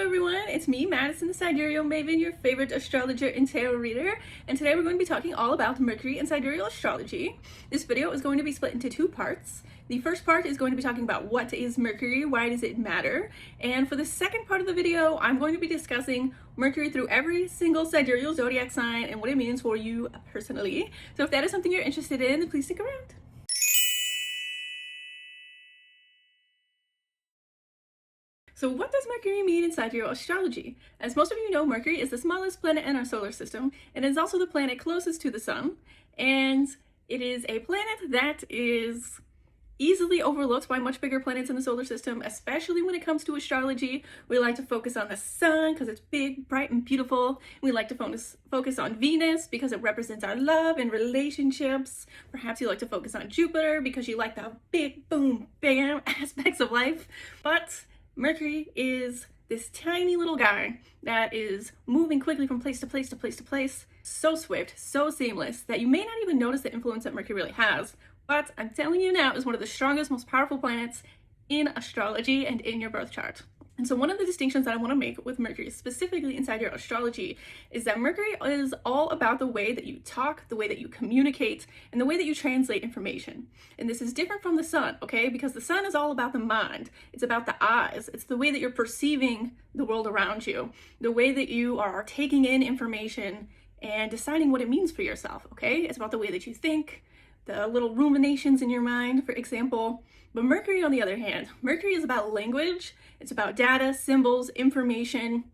everyone, it's me, Madison the Sidereal Maven, your favorite astrologer and tarot reader, and today we're going to be talking all about Mercury and sidereal astrology. This video is going to be split into two parts. The first part is going to be talking about what is Mercury, why does it matter, and for the second part of the video, I'm going to be discussing Mercury through every single sidereal zodiac sign and what it means for you personally. So if that is something you're interested in, then please stick around. So what does Mercury mean in sidereal astrology? As most of you know, Mercury is the smallest planet in our solar system, and is also the planet closest to the sun, and it is a planet that is easily overlooked by much bigger planets in the solar system, especially when it comes to astrology. We like to focus on the sun because it's big, bright, and beautiful. We like to focus on Venus because it represents our love and relationships. Perhaps you like to focus on Jupiter because you like the big, boom, bam aspects of life. But Mercury is this tiny little guy that is moving quickly from place to place to place to place, so swift, so seamless, that you may not even notice the influence that Mercury really has. But I'm telling you now, is one of the strongest, most powerful planets in astrology and in your birth chart. And so one of the distinctions that I want to make with Mercury, specifically inside your astrology, is that Mercury is all about the way that you talk, the way that you communicate, and the way that you translate information. And this is different from the sun, okay? Because the sun is all about the mind. It's about the eyes. It's the way that you're perceiving the world around you, the way that you are taking in information and deciding what it means for yourself, okay? It's about the way that you think, the little ruminations in your mind, for example. But Mercury, on the other hand, Mercury is about language. It's about data, symbols, information,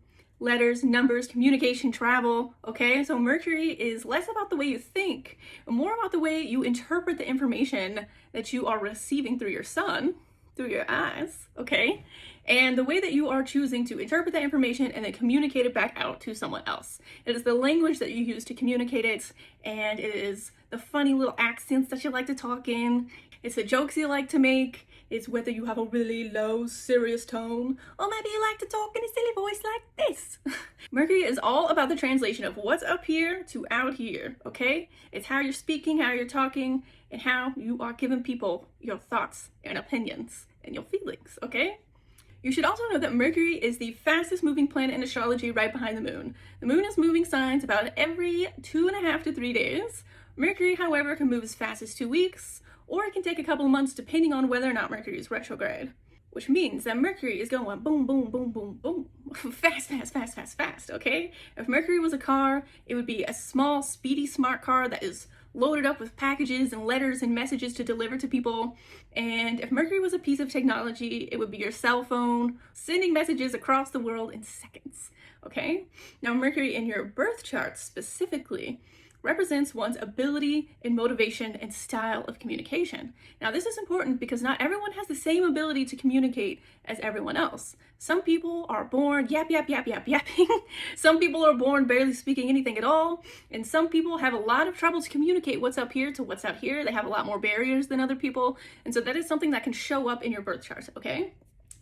letters, numbers, communication, travel, okay? So Mercury is less about the way you think, and more about the way you interpret the information that you are receiving through your sun, through your eyes, okay? And the way that you are choosing to interpret that information and then communicate it back out to someone else. It is the language that you use to communicate it, and it is the funny little accents that you like to talk in. It's the jokes you like to make. It's whether you have a really low, serious tone, or maybe you like to talk in a silly voice like this. Mercury is all about the translation of what's up here to out here, okay? It's how you're speaking, how you're talking, and how you are giving people your thoughts and opinions and your feelings, okay? You should also know that Mercury is the fastest moving planet in astrology, right behind the moon. The moon is moving signs about every 2.5 to 3 days. Mercury, however, can move as fast as 2 weeks, or it can take a couple of months depending on whether or not Mercury is retrograde, which means that Mercury is going boom, boom, boom, boom, boom, fast, fast, fast, fast, fast, okay? If Mercury was a car, it would be a small, speedy, smart car that is loaded up with packages and letters and messages to deliver to people. And if Mercury was a piece of technology, it would be your cell phone, sending messages across the world in seconds, okay? Now, Mercury in your birth chart specifically represents one's ability and motivation and style of communication. Now, this is important because not everyone has the same ability to communicate as everyone else. Some people are born yapping. Some people are born barely speaking anything at all. And some people have a lot of trouble to communicate what's up here to what's out here. They have a lot more barriers than other people. And so that is something that can show up in your birth chart, okay?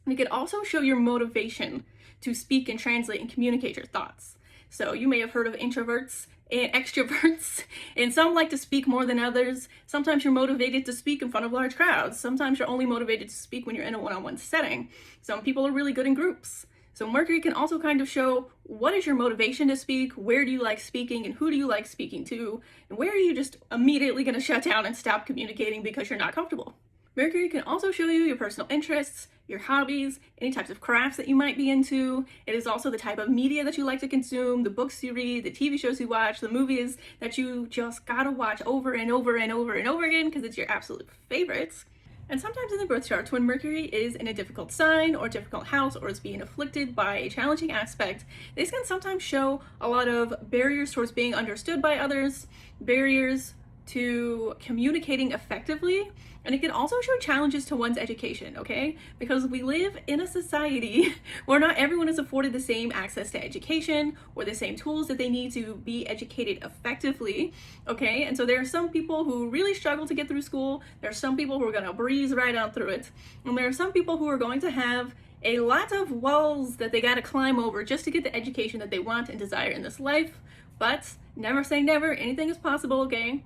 And it can also show your motivation to speak and translate and communicate your thoughts. So you may have heard of introverts and extroverts, and some like to speak more than others. Sometimes you're motivated to speak in front of large crowds. Sometimes you're only motivated to speak when you're in a one-on-one setting. Some people are really good in groups. So Mercury can also kind of show what is your motivation to speak, where do you like speaking, and who do you like speaking to, and where are you just immediately going to shut down and stop communicating because you're not comfortable. Mercury can also show you your personal interests, your hobbies, any types of crafts that you might be into. It is also the type of media that you like to consume, the books you read, the TV shows you watch, the movies that you just gotta watch over and over and over and over again because it's your absolute favorites. And sometimes in the birth charts, when Mercury is in a difficult sign or difficult house or is being afflicted by a challenging aspect, this can sometimes show a lot of barriers towards being understood by others, barriers to communicating effectively, and it can also show challenges to one's education, okay? Because we live in a society where not everyone is afforded the same access to education or the same tools that they need to be educated effectively, okay? And so there are some people who really struggle to get through school. There are some people who are gonna breeze right on through it. And there are some people who are going to have a lot of walls that they gotta climb over just to get the education that they want and desire in this life. But never say never, anything is possible, okay?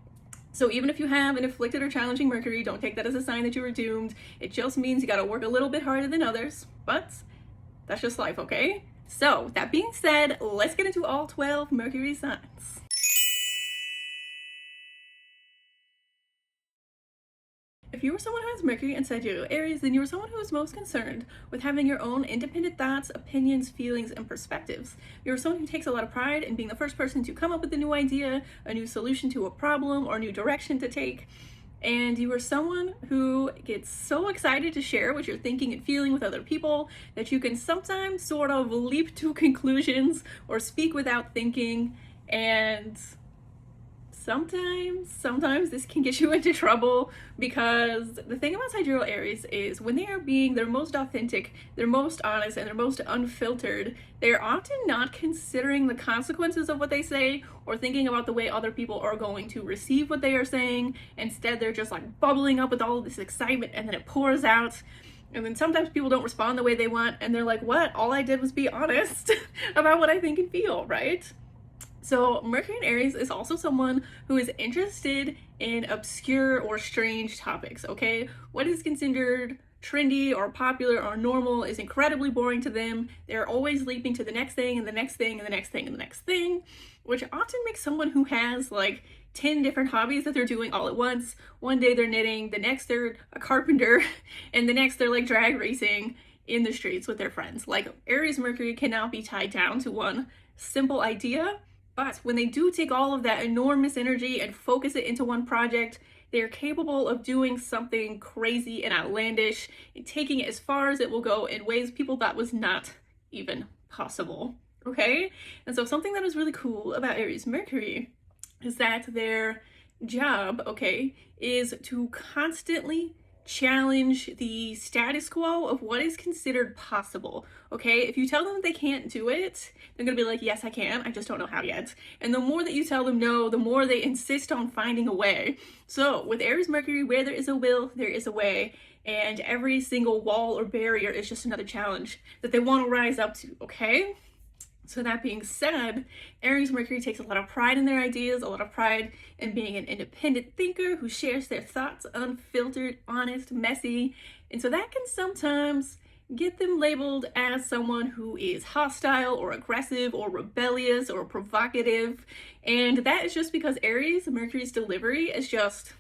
So even if you have an afflicted or challenging Mercury, don't take that as a sign that you were doomed. It just means you gotta work a little bit harder than others, but that's just life, okay? So that being said, let's get into all 12 Mercury signs. If you are someone who has Mercury and Sidereal Aries, then you are someone who is most concerned with having your own independent thoughts, opinions, feelings, and perspectives. You're someone who takes a lot of pride in being the first person to come up with a new idea, a new solution to a problem, or a new direction to take. And you are someone who gets so excited to share what you're thinking and feeling with other people that you can sometimes sort of leap to conclusions or speak without thinking. And sometimes this can get you into trouble, because the thing about Sidereal Aries is when they are being their most authentic, their most honest, and their most unfiltered, they are often not considering the consequences of what they say or thinking about the way other people are going to receive what they are saying. Instead, they're just like bubbling up with all of this excitement, and then it pours out. And then sometimes people don't respond the way they want, and they're like, what? All I did was be honest about what I think and feel, right? So Mercury in Aries is also someone who is interested in obscure or strange topics, okay? What is considered trendy or popular or normal is incredibly boring to them. They're always leaping to the next thing and the next thing and the next thing and the next thing, which often makes someone who has like 10 different hobbies that they're doing all at once. One day they're knitting, the next they're a carpenter, and the next they're like drag racing in the streets with their friends. Like, Aries Mercury cannot be tied down to one simple idea. But when they do take all of that enormous energy and focus it into one project, they are capable of doing something crazy and outlandish and taking it as far as it will go in ways people thought was not even possible, okay? And so something that is really cool about Aries Mercury is that their job, okay, is to constantly challenge the status quo of what is considered possible, okay? If you tell them they can't do it, they're gonna be like, yes, I can, I just don't know how yet. And the more that you tell them no, the more they insist on finding a way. So with Aries Mercury, where there is a will, there is a way, and every single wall or barrier is just another challenge that they want to rise up to, okay? So that being said, Aries Mercury takes a lot of pride in their ideas, a lot of pride in being an independent thinker who shares their thoughts unfiltered, honest, messy. And so that can sometimes get them labeled as someone who is hostile or aggressive or rebellious or provocative. And that is just because Aries Mercury's delivery is just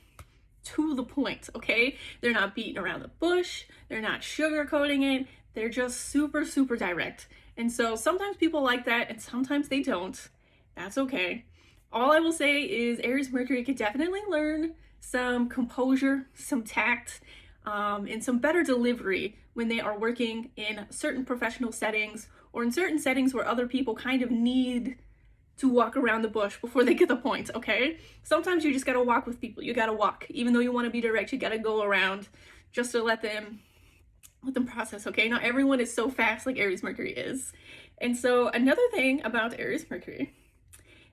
to the point, okay? They're not beating around the bush, they're not sugarcoating it, they're just super, super direct. And so sometimes people like that and sometimes they don't. That's okay. All I will say is Aries Mercury could definitely learn some composure, some tact, and some better delivery when they are working in certain professional settings or in certain settings where other people kind of need to walk around the bush before they get the point, okay? Sometimes you just gotta walk with people. You gotta walk. Even though you wanna be direct, you gotta go around just to let them process, okay? Not everyone is so fast like Aries Mercury is. And so another thing about Aries Mercury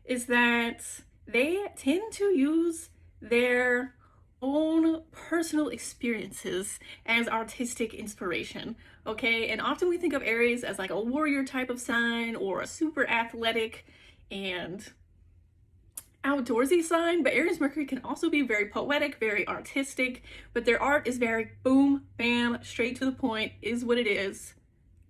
is that they tend to use their own personal experiences as artistic inspiration, okay? And often we think of Aries as like a warrior type of sign or a super athletic and outdoorsy sign, but Aries Mercury can also be very poetic, very artistic, but their art is very boom, bam, straight to the point, is what it is.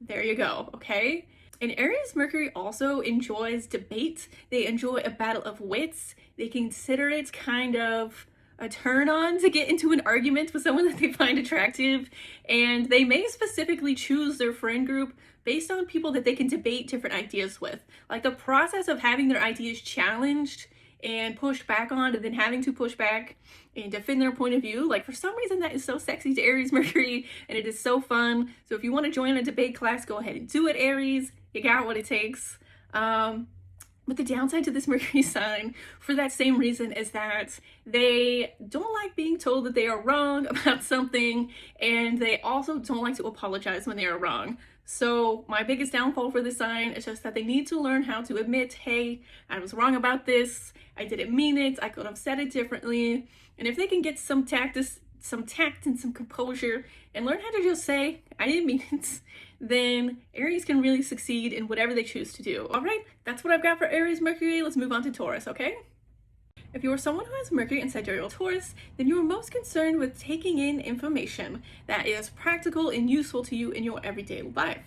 There you go, okay? And Aries Mercury also enjoys debate. They enjoy a battle of wits. They consider it kind of a turn on to get into an argument with someone that they find attractive, and they may specifically choose their friend group based on people that they can debate different ideas with. Like, the process of having their ideas challenged and pushed back on, and then having to push back and defend their point of view, like, for some reason that is so sexy to Aries Mercury, and it is so fun. So if you want to join a debate class, go ahead and do it, Aries. You got what it takes. But the downside to this Mercury sign, for that same reason, is that they don't like being told that they are wrong about something, and they also don't like to apologize when they are wrong. So my biggest downfall for this sign is just that they need to learn how to admit, hey, I was wrong about this, I didn't mean it, I could have said it differently. And if they can get some tact and some composure and learn how to just say, I didn't mean it, then Aries can really succeed in whatever they choose to do. All right, that's what I've got for Aries Mercury. Let's move on to Taurus, okay? If you are someone who has Mercury in Sidereal Taurus, then you are most concerned with taking in information that is practical and useful to you in your everyday life.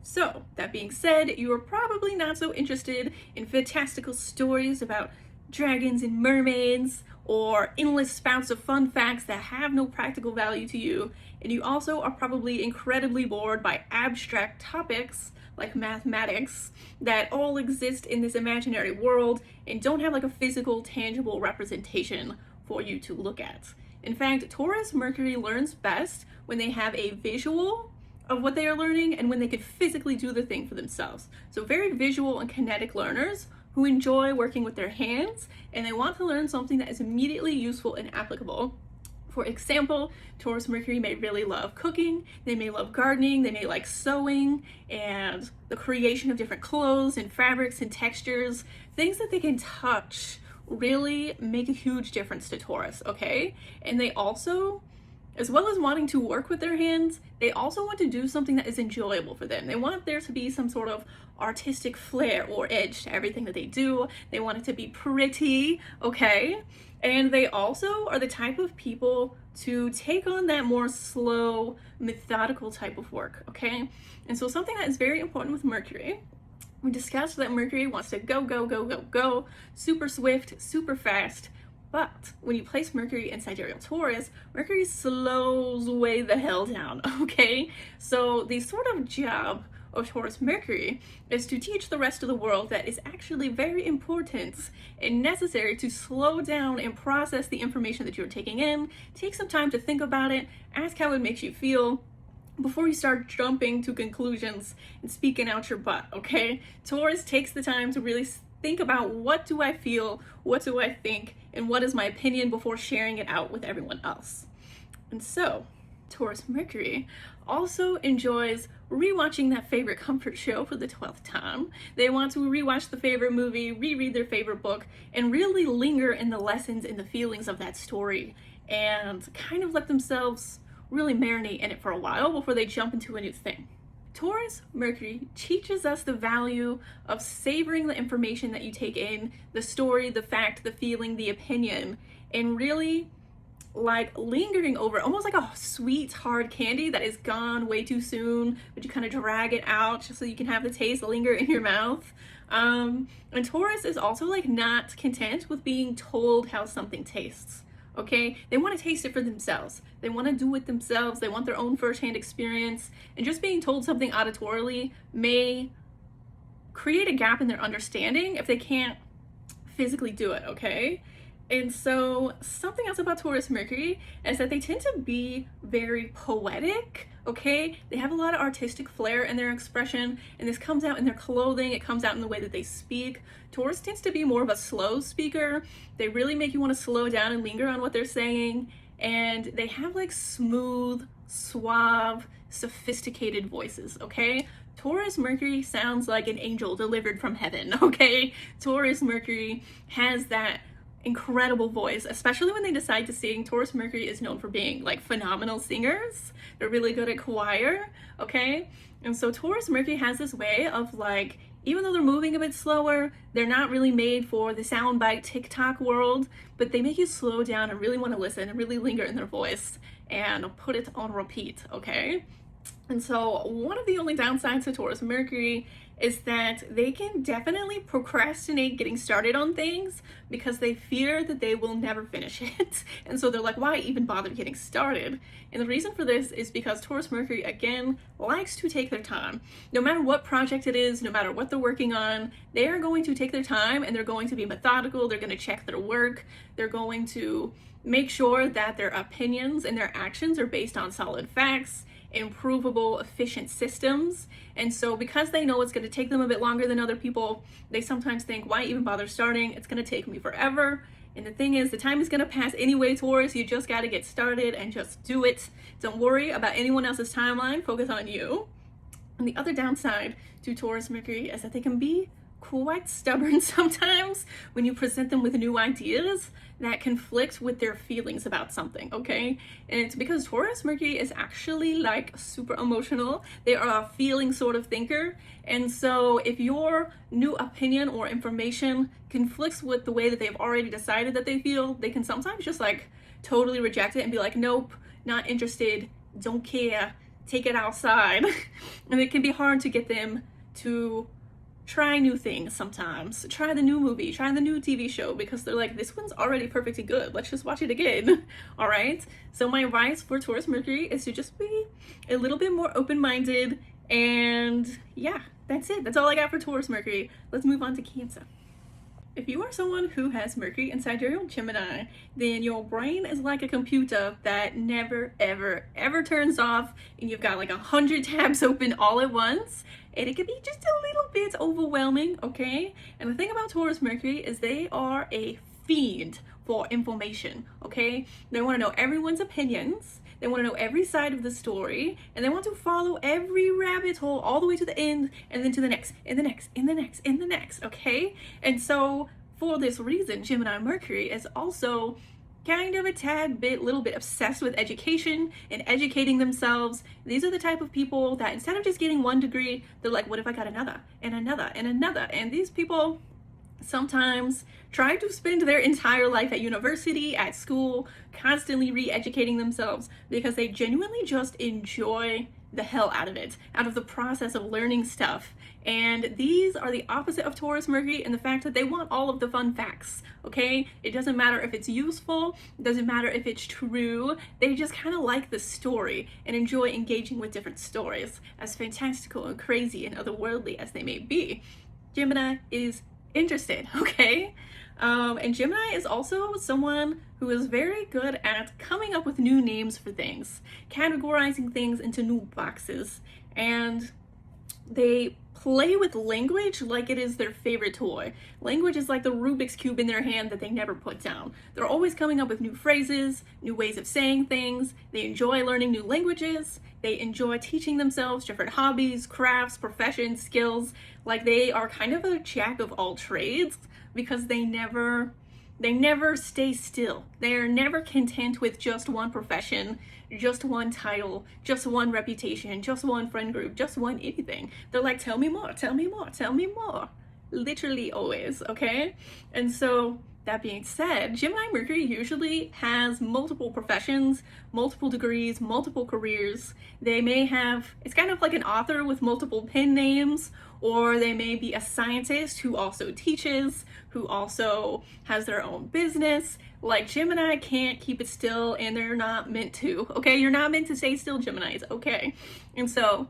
So, that being said, you are probably not so interested in fantastical stories about dragons and mermaids, or endless spouts of fun facts that have no practical value to you, and you also are probably incredibly bored by abstract topics like mathematics that all exist in this imaginary world and don't have like a physical, tangible representation for you to look at. In fact, Taurus Mercury learns best when they have a visual of what they are learning and when they can physically do the thing for themselves. So very visual and kinetic learners who enjoy working with their hands, and they want to learn something that is immediately useful and applicable. For example, Taurus Mercury may really love cooking, they may love gardening, they may like sewing and the creation of different clothes and fabrics and textures. Things that they can touch really make a huge difference to Taurus, okay? And they also, as well as wanting to work with their hands, they also want to do something that is enjoyable for them. They want there to be some sort of artistic flair or edge to everything that they do. They want it to be pretty, okay? And they also are the type of people to take on that more slow, methodical type of work, okay? And so something that is very important with Mercury, we discussed that Mercury wants to go, go, go, go, go, super swift, super fast. But when you place Mercury in Sidereal Taurus, Mercury slows way the hell down, okay? So the sort of job of Taurus Mercury is to teach the rest of the world that it's actually very important and necessary to slow down and process the information that you're taking in, take some time to think about it, ask how it makes you feel, before you start jumping to conclusions and speaking out your butt, okay? Taurus takes the time to really think about what do I feel, what do I think, and what is my opinion before sharing it out with everyone else. And so, Taurus Mercury also enjoys rewatching that favorite comfort show for the 12th time. They want to rewatch the favorite movie, reread their favorite book, and really linger in the lessons and the feelings of that story and kind of let themselves really marinate in it for a while before they jump into a new thing. Taurus Mercury teaches us the value of savoring the information that you take in, the story, the fact, the feeling, the opinion, and really like lingering over, almost like a sweet, hard candy that is gone way too soon, but you kind of drag it out just so you can have the taste linger in your mouth. And Taurus is also like not content with being told how something tastes. Okay, they want to taste it for themselves. They want to do it themselves. They want their own firsthand experience. And just being told something auditorily may create a gap in their understanding if they can't physically do it, okay? And so something else about Taurus Mercury is that they tend to be very poetic, okay? They have a lot of artistic flair in their expression, and this comes out in their clothing, it comes out in the way that they speak. Taurus tends to be more of a slow speaker. They really make you want to slow down and linger on what they're saying, and they have like smooth, suave, sophisticated voices, okay? Taurus Mercury sounds like an angel delivered from heaven, okay? Taurus Mercury has that incredible voice, especially when they decide to sing. Taurus Mercury is known for being like phenomenal singers. They're really good at choir, okay? And so Taurus Mercury has this way of like, even though they're moving a bit slower, they're not really made for the soundbite TikTok world, but they make you slow down and really want to listen and really linger in their voice and put it on repeat, okay? And so one of the only downsides to Taurus Mercury is that they can definitely procrastinate getting started on things because they fear that they will never finish it. And so they're like, why even bother getting started? And the reason for this is because Taurus Mercury, again, likes to take their time. No matter what project it is, no matter what they're working on, they are going to take their time and they're going to be methodical. They're going to check their work. They're going to make sure that their opinions and their actions are based on solid facts, improvable, efficient systems. And so because they know it's going to take them a bit longer than other people, they sometimes think, why even bother starting? It's going to take me forever. And the thing is, the time is going to pass anyway, Taurus. You just got to get started and just do it. Don't worry about anyone else's timeline. Focus on you. And the other downside to Taurus Mercury is that they can be quite stubborn sometimes when you present them with new ideas that conflict with their feelings about something, okay? And it's because Taurus Mercury is actually like super emotional. They are a feeling sort of thinker. And so if your new opinion or information conflicts with the way that they've already decided that they feel, they can sometimes just like totally reject it and be like, nope, not interested, don't care, take it outside. And it can be hard to get them to try new things sometimes. Try the new movie, try the new TV show, because they're like, this one's already perfectly good. Let's just watch it again. All right? So my advice for Taurus Mercury is to just be a little bit more open-minded. And yeah, that's it. That's all I got for Taurus Mercury. Let's move on to Cancer. If you are someone who has Mercury in Sidereal Gemini, then your brain is like a computer that never, ever, ever turns off, and you've got like 100 tabs open all at once, and it can be just a little bit overwhelming, okay? And the thing about Taurus Mercury is they are a fiend for information, okay? They want to know everyone's opinions, they want to know every side of the story, and they want to follow every rabbit hole all the way to the end, and then to the next, and the next, and the next, and the next, okay? And so, for this reason, Gemini Mercury is also kind of a tad bit, little bit obsessed with education and educating themselves. These are the type of people that instead of just getting one degree, they're like, what if I got another, and another, and another? And these people sometimes try to spend their entire life at university, at school, constantly re-educating themselves because they genuinely just enjoy the hell out of it, out of the process of learning stuff. And these are the opposite of Taurus Mercury in the fact that they want all of the fun facts, okay? It doesn't matter if it's useful, it doesn't matter if it's true, they just kind of like the story and enjoy engaging with different stories, as fantastical and crazy and otherworldly as they may be. Gemini is interested, okay? And Gemini is also someone who is very good at coming up with new names for things, categorizing things into new boxes, and they play with language like it is their favorite toy. Language is like the Rubik's Cube in their hand that they never put down. They're always coming up with new phrases, new ways of saying things. They enjoy learning new languages. They enjoy teaching themselves different hobbies, crafts, professions, skills. Like they are kind of a jack of all trades because they never stay still. They are never content with just one profession, just one title, just one reputation, just one friend group, just one anything. They're like, tell me more, tell me more, tell me more. Literally always, okay? And so that being said, Gemini Mercury usually has multiple professions, multiple degrees, multiple careers. They may have, it's kind of like an author with multiple pen names, or they may be a scientist who also teaches, who also has their own business. Like Gemini can't keep it still, and they're not meant to, okay? You're not meant to stay still, Geminis, okay? And so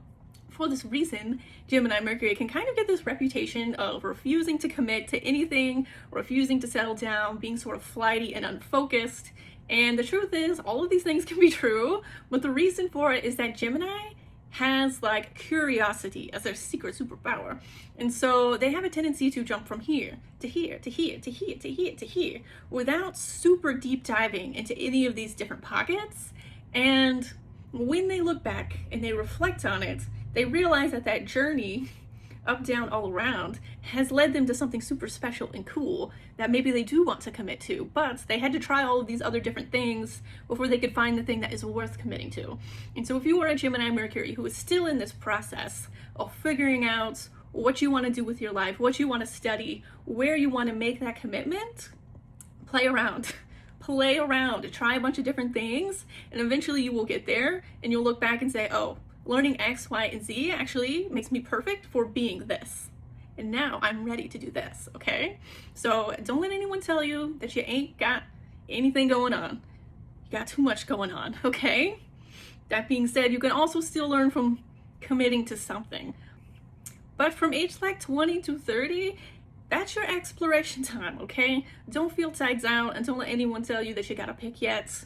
for this reason, Gemini Mercury can kind of get this reputation of refusing to commit to anything, refusing to settle down, being sort of flighty and unfocused. And the truth is, all of these things can be true, but the reason for it is that Gemini has like curiosity as their secret superpower. And so they have a tendency to jump from here to here to here to here to here to here without super deep diving into any of these different pockets. And when they look back and they reflect on it, they realize that that journey up, down, all around has led them to something super special and cool that maybe they do want to commit to, but they had to try all of these other different things before they could find the thing that is worth committing to. And so if you are a Gemini Mercury who is still in this process of figuring out what you want to do with your life, what you want to study, where you want to make that commitment, play around. Play around, try a bunch of different things, and eventually you will get there and you'll look back and say, oh, learning X, Y, and Z actually makes me perfect for being this. And now I'm ready to do this, okay? So don't let anyone tell you that you ain't got anything going on. You got too much going on, okay? That being said, you can also still learn from committing to something. But from age like 20 to 30, that's your exploration time, okay? Don't feel tied down and don't let anyone tell you that you gotta pick yet.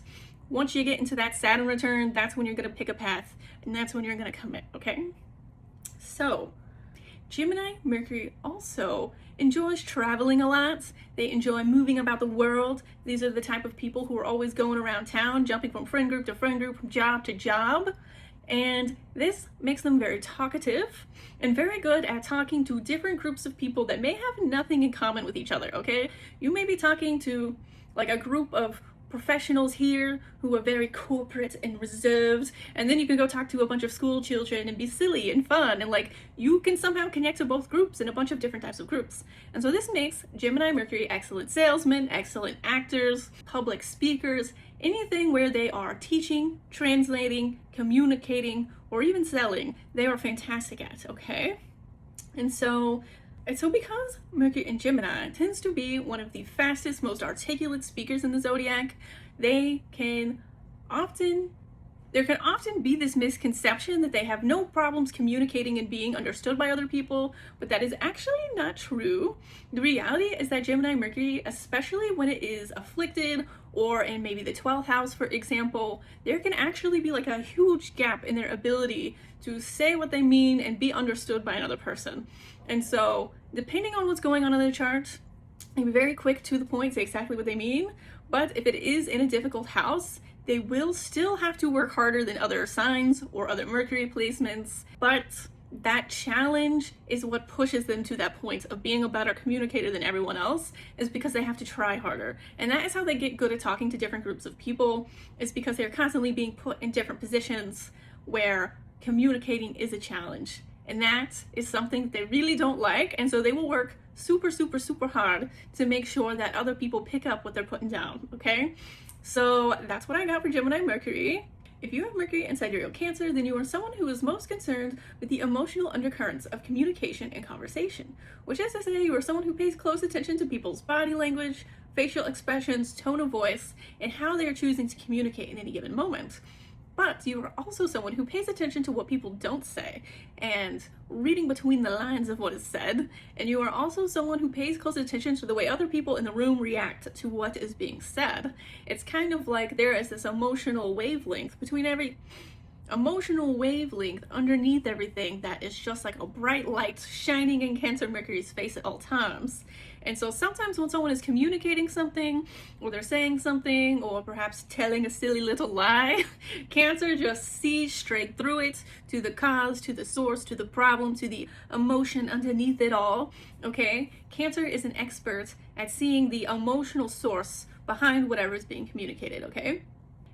Once you get into that Saturn return, that's when you're gonna pick a path, and that's when you're gonna commit, okay? So, Gemini Mercury also enjoys traveling a lot. They enjoy moving about the world. These are the type of people who are always going around town, jumping from friend group to friend group, from job to job. And this makes them very talkative and very good at talking to different groups of people that may have nothing in common with each other, okay? You may be talking to like a group of professionals here who are very corporate and reserved, and then you can go talk to a bunch of school children and be silly and fun, and like you can somehow connect to both groups and a bunch of different types of groups. And so this makes Gemini Mercury excellent salesmen, excellent actors, public speakers, anything where they are teaching, translating, communicating, or even selling, they are fantastic at, okay? And so because Mercury in Gemini tends to be one of the fastest, most articulate speakers in the zodiac, there can often be this misconception that they have no problems communicating and being understood by other people, but that is actually not true. The reality is that Gemini Mercury, especially when it is afflicted or in maybe the 12th house, for example, there can actually be like a huge gap in their ability to say what they mean and be understood by another person. And so, depending on what's going on in the chart, they be very quick to the point, say exactly what they mean, but if it is in a difficult house, they will still have to work harder than other signs or other Mercury placements, but that challenge is what pushes them to that point of being a better communicator than everyone else, is because they have to try harder. And that is how they get good at talking to different groups of people, is because they're constantly being put in different positions where communicating is a challenge. And that is something that they really don't like, and so they will work super, super, super hard to make sure that other people pick up what they're putting down, okay? So that's what I got for Gemini Mercury. If you have Mercury in Sidereal Cancer, then you are someone who is most concerned with the emotional undercurrents of communication and conversation, which is to say you are someone who pays close attention to people's body language, facial expressions, tone of voice, and how they are choosing to communicate in any given moment. But you are also someone who pays attention to what people don't say and reading between the lines of what is said. And you are also someone who pays close attention to the way other people in the room react to what is being said. It's kind of like there is this emotional wavelength underneath everything that is just like a bright light shining in Cancer Mercury's face at all times. And so sometimes when someone is communicating something, or they're saying something, or perhaps telling a silly little lie, Cancer just sees straight through it to the cause, to the source, to the problem, to the emotion underneath it all, okay? Cancer is an expert at seeing the emotional source behind whatever is being communicated, okay?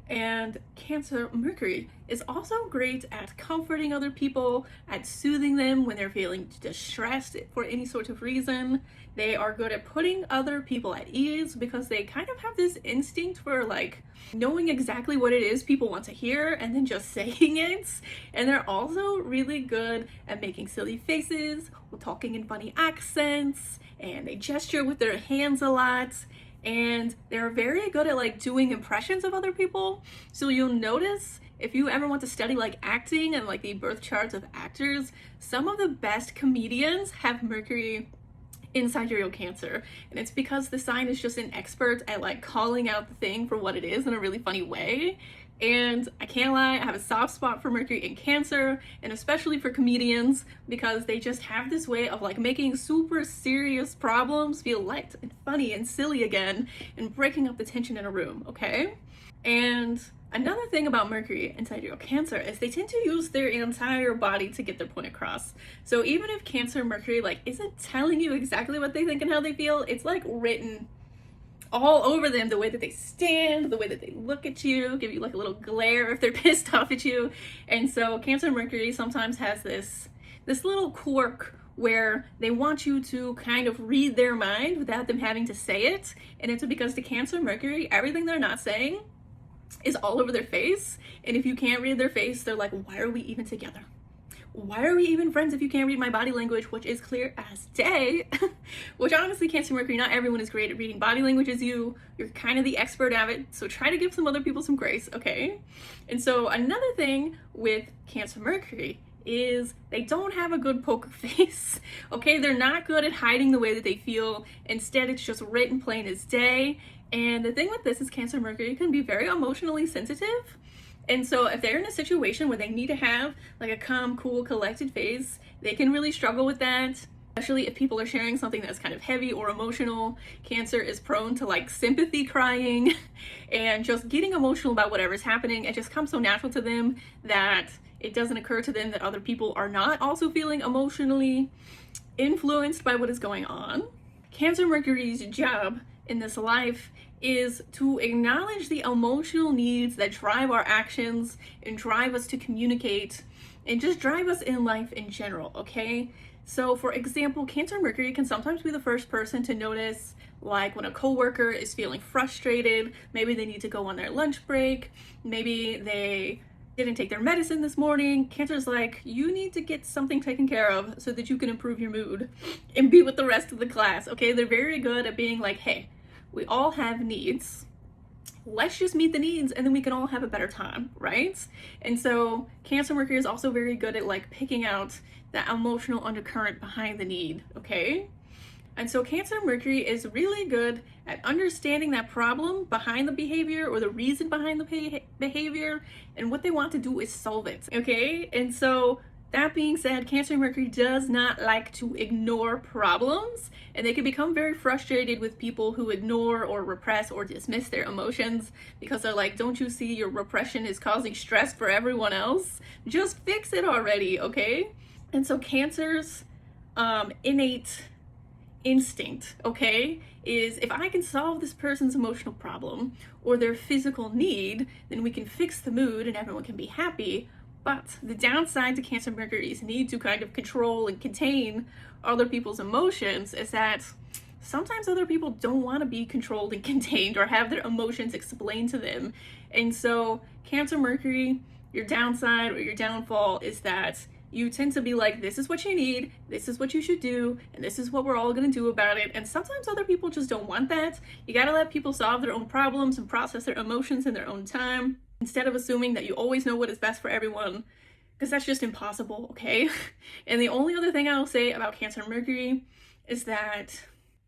And Cancer Mercury is also great at comforting other people, at soothing them when they're feeling distressed for any sort of reason. They are good at putting other people at ease because they kind of have this instinct for like knowing exactly what it is people want to hear and then just saying it. And they're also really good at making silly faces, or talking in funny accents, and they gesture with their hands a lot. And they're very good at like doing impressions of other people. So you'll notice if you ever want to study like acting and like the birth charts of actors, some of the best comedians have Mercury in Sidereal Cancer. And it's because the sign is just an expert at like calling out the thing for what it is in a really funny way. And I can't lie, I have a soft spot for Mercury in Cancer, and especially for comedians, because they just have this way of like making super serious problems feel light and funny and silly again, and breaking up the tension in a room, okay? And another thing about Mercury in Sidereal Cancer is they tend to use their entire body to get their point across. So even if Cancer Mercury like isn't telling you exactly what they think and how they feel, it's like written all over them, the way that they stand, the way that they look at you, give you like a little glare if they're pissed off at you. And so Cancer Mercury sometimes has this little quirk where they want you to kind of read their mind without them having to say it. And it's because the Cancer Mercury, everything they're not saying is all over their face. And if you can't read their face, they're like, why are we even together? Why are we even friends if you can't read my body language, which is clear as day? Which honestly, Cancer Mercury, not everyone is great at reading body language as you. You're kind of the expert at it, so try to give some other people some grace, okay? And so another thing with Cancer Mercury is they don't have a good poker face, okay? They're not good at hiding the way that they feel. Instead, it's just written plain as day. And the thing with this is Cancer Mercury can be very emotionally sensitive. And so if they're in a situation where they need to have like a calm, cool, collected face, they can really struggle with that. Especially if people are sharing something that's kind of heavy or emotional. Cancer is prone to like sympathy crying and just getting emotional about whatever's happening. It just comes so natural to them that it doesn't occur to them that other people are not also feeling emotionally influenced by what is going on. Cancer Mercury's job in this life is to acknowledge the emotional needs that drive our actions and drive us to communicate and just drive us in life in general, okay? So for example, Cancer Mercury can sometimes be the first person to notice like when a coworker is feeling frustrated, maybe they need to go on their lunch break, maybe they didn't take their medicine this morning. Cancer's like, you need to get something taken care of so that you can improve your mood and be with the rest of the class, okay? They're very good at being like, hey, we all have needs. Let's just meet the needs and then we can all have a better time, right? And so Cancer Mercury is also very good at like picking out that emotional undercurrent behind the need, okay? And so Cancer Mercury is really good at understanding that problem behind the behavior or the reason behind the behavior, and what they want to do is solve it, okay? And so that being said, Cancer Mercury does not like to ignore problems, and they can become very frustrated with people who ignore or repress or dismiss their emotions because they're like, don't you see your repression is causing stress for everyone else? Just fix it already, okay? And so Cancer's innate instinct, okay, is if I can solve this person's emotional problem or their physical need, then we can fix the mood and everyone can be happy. But the downside to Cancer Mercury's need to kind of control and contain other people's emotions is that sometimes other people don't want to be controlled and contained or have their emotions explained to them. And so Cancer Mercury, your downside or your downfall is that you tend to be like, this is what you need, this is what you should do, and this is what we're all gonna do about it. And sometimes other people just don't want that. You gotta let people solve their own problems and process their emotions in their own time, instead of assuming that you always know what is best for everyone, because that's just impossible, okay? And the only other thing I'll say about Cancer Mercury is that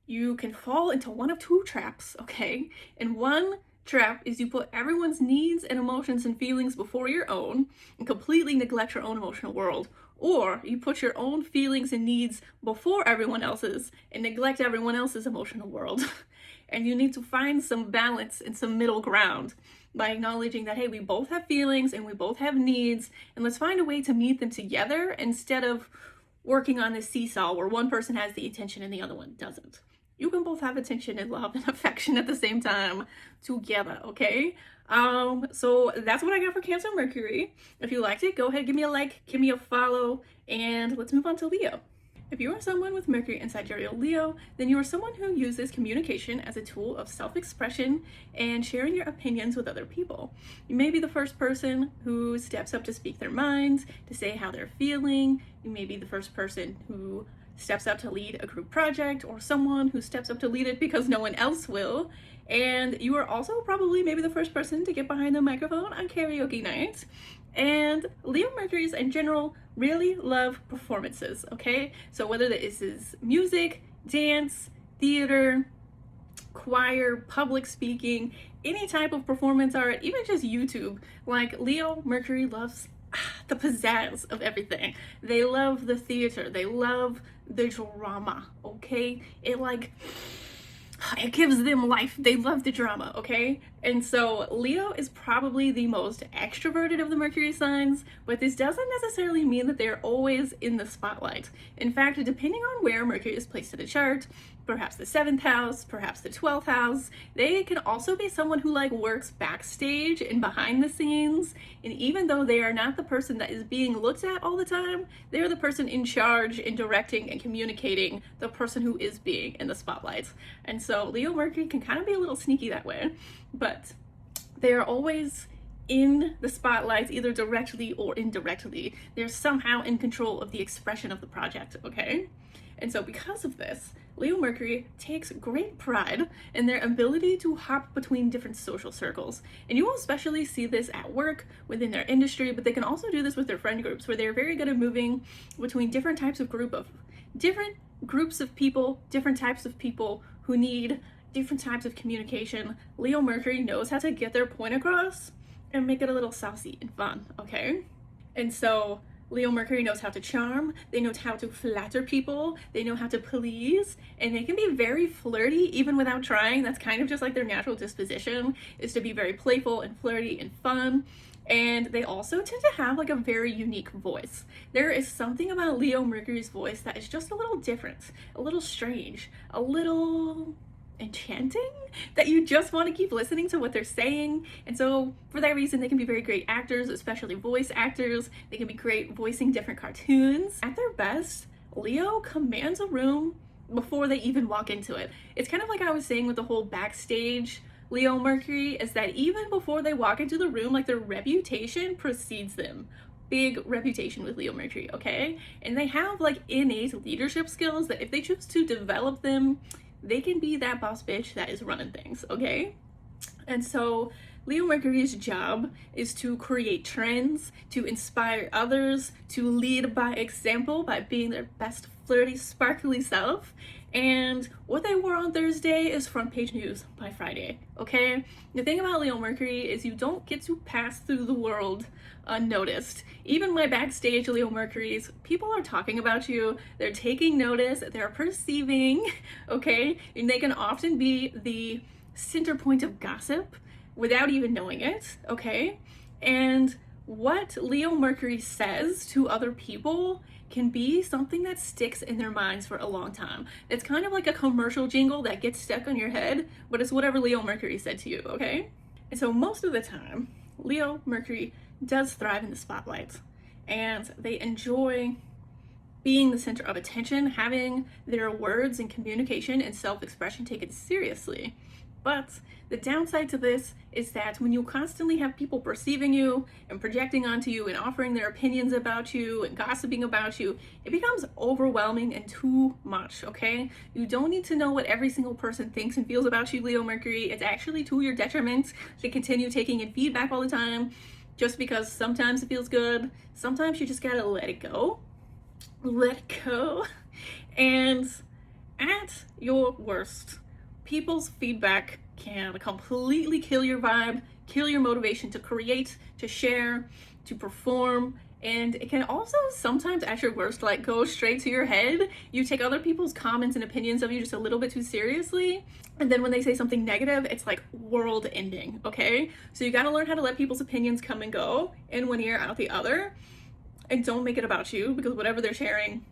you can fall into one of two traps, okay? And one trap is you put everyone's needs and emotions and feelings before your own and completely neglect your own emotional world, or you put your own feelings and needs before everyone else's and neglect everyone else's emotional world. And you need to find some balance and some middle ground by acknowledging that, hey, we both have feelings and we both have needs, and let's find a way to meet them together instead of working on this seesaw where one person has the attention and the other one doesn't. You can both have attention and love and affection at the same time together, okay? So that's what I got for Cancer Mercury. If you liked it, go ahead, give me a like, give me a follow, and let's move on to Leo. If you are someone with Mercury in Sidereal Leo, then you are someone who uses communication as a tool of self-expression and sharing your opinions with other people. You may be the first person who steps up to speak their mind, to say how they're feeling. You may be the first person who steps up to lead a group project, or someone who steps up to lead it because no one else will. And you are also probably maybe the first person to get behind the microphone on karaoke night. And Leo Mercuries in general really love performances, okay? So whether this is music, dance, theater, choir, public speaking, any type of performance art, even just YouTube, like Leo Mercury loves the pizzazz of everything. They love the theater, they love the drama, okay? It gives them life. They love the drama, okay? And so Leo is probably the most extroverted of the Mercury signs, but this doesn't necessarily mean that they're always in the spotlight. In fact, depending on where Mercury is placed in the chart, perhaps the 7th house, perhaps the 12th house, they can also be someone who works backstage and behind the scenes. And even though they are not the person that is being looked at all the time, they're the person in charge in directing and communicating the person who is being in the spotlight. And so Leo Mercury can kind of be a little sneaky that way, but they are always in the spotlight, either directly or indirectly. They're somehow in control of the expression of the project, okay? And so because of this, Leo Mercury takes great pride in their ability to hop between different social circles. And you will especially see this at work, within their industry, but they can also do this with their friend groups, where they're very good at moving between different types of different groups of people, different types of people who need different types of communication. Leo Mercury knows how to get their point across and make it a little saucy and fun, okay? And so Leo Mercury knows how to charm, they know how to flatter people, they know how to please, and they can be very flirty even without trying. That's kind of just their natural disposition, is to be very playful and flirty and fun. And they also tend to have a very unique voice. There is something about Leo Mercury's voice that is just a little different, a little strange, a little enchanting, that you just want to keep listening to what they're saying. And so for that reason, they can be very great actors, especially voice actors. They can be great voicing different cartoons. At their best, Leo commands a room before they even walk into it. It's kind of like I was saying with the whole backstage Leo Mercury, is that even before they walk into the room, like their reputation precedes them. Big reputation with Leo Mercury, okay? And they have like innate leadership skills that if they choose to develop them, they can be that boss bitch that is running things, okay? And so Leo Mercury's job is to create trends, to inspire others, to lead by example by being their best flirty, sparkly self. And what they wore on Thursday is front page news by Friday, okay? The thing about Leo Mercury is you don't get to pass through the world unnoticed. Even my backstage Leo Mercury's, people are talking about you, they're taking notice, they're perceiving, okay? And they can often be the center point of gossip without even knowing it, okay? And what Leo Mercury says to other people can be something that sticks in their minds for a long time. It's kind of like a commercial jingle that gets stuck on your head, but it's whatever Leo Mercury said to you, okay? And so most of the time, Leo Mercury does thrive in the spotlight, and they enjoy being the center of attention, having their words and communication and self-expression taken seriously. But the downside to this is that when you constantly have people perceiving you and projecting onto you and offering their opinions about you and gossiping about you, it becomes overwhelming and too much, okay? You don't need to know what every single person thinks and feels about you, Leo Mercury. It's actually to your detriment to continue taking in feedback all the time, just because sometimes it feels good. Sometimes you just gotta let it go. Let it go. And at your worst, people's feedback can completely kill your vibe, kill your motivation to create, to share, to perform, and it can also sometimes at your worst like go straight to your head. You take other people's comments and opinions of you just a little bit too seriously, and then when they say something negative, it's like world ending, okay? So you gotta learn how to let people's opinions come and go in one ear, out the other, and don't make it about you, because whatever they're sharing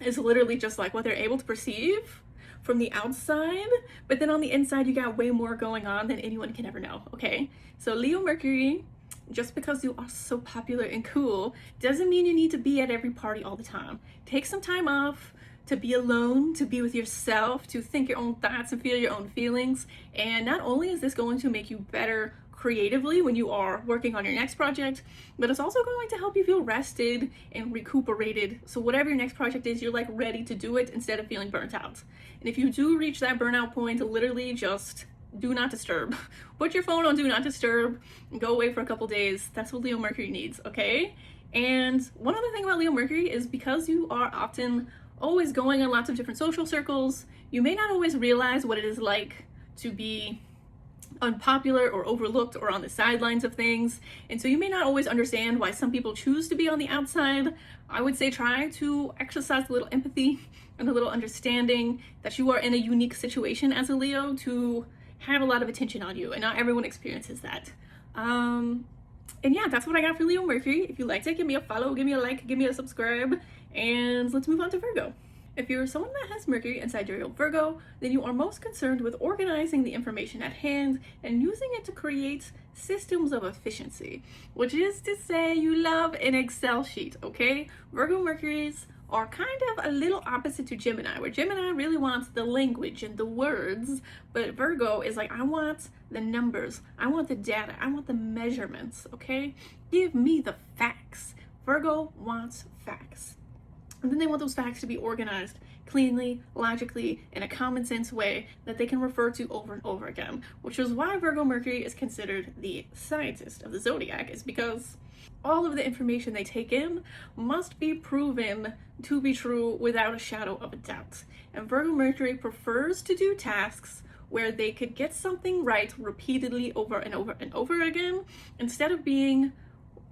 is literally just like what they're able to perceive from the outside, but then on the inside you got way more going on than anyone can ever know, okay? So Leo Mercury, just because you are so popular and cool doesn't mean you need to be at every party all the time. Take some time off to be alone, to be with yourself, to think your own thoughts and feel your own feelings. And not only is this going to make you better creatively when you are working on your next project, but it's also going to help you feel rested and recuperated. So whatever your next project is, you're like ready to do it instead of feeling burnt out. And if you do reach that burnout point, literally just do not disturb. Put your phone on do not disturb and go away for a couple days. That's what Leo Mercury needs, okay? And one other thing about Leo Mercury is because you are often always going on lots of different social circles, you may not always realize what it is like to be unpopular or overlooked or on the sidelines of things. And so you may not always understand why some people choose to be on the outside. I would say try to exercise a little empathy and a little understanding that you are in a unique situation as a Leo to have a lot of attention on you, and not everyone experiences that. And yeah, that's what I got for Leo Mercury. If you liked it, give me a follow, give me a like, give me a subscribe, and let's move on to Virgo. If you're someone that has Mercury and Sidereal Virgo, then you are most concerned with organizing the information at hand and using it to create systems of efficiency, which is to say you love an Excel sheet, okay? Virgo Mercuries are kind of a little opposite to Gemini, where Gemini really wants the language and the words, but Virgo is like, I want the numbers, I want the data, I want the measurements, okay? Give me the facts. Virgo wants facts. And then they want those facts to be organized cleanly, logically, in a common sense way that they can refer to over and over again, which is why Virgo Mercury is considered the scientist of the zodiac, is because all of the information they take in must be proven to be true without a shadow of a doubt. And Virgo Mercury prefers to do tasks where they could get something right repeatedly over and over and over again, instead of being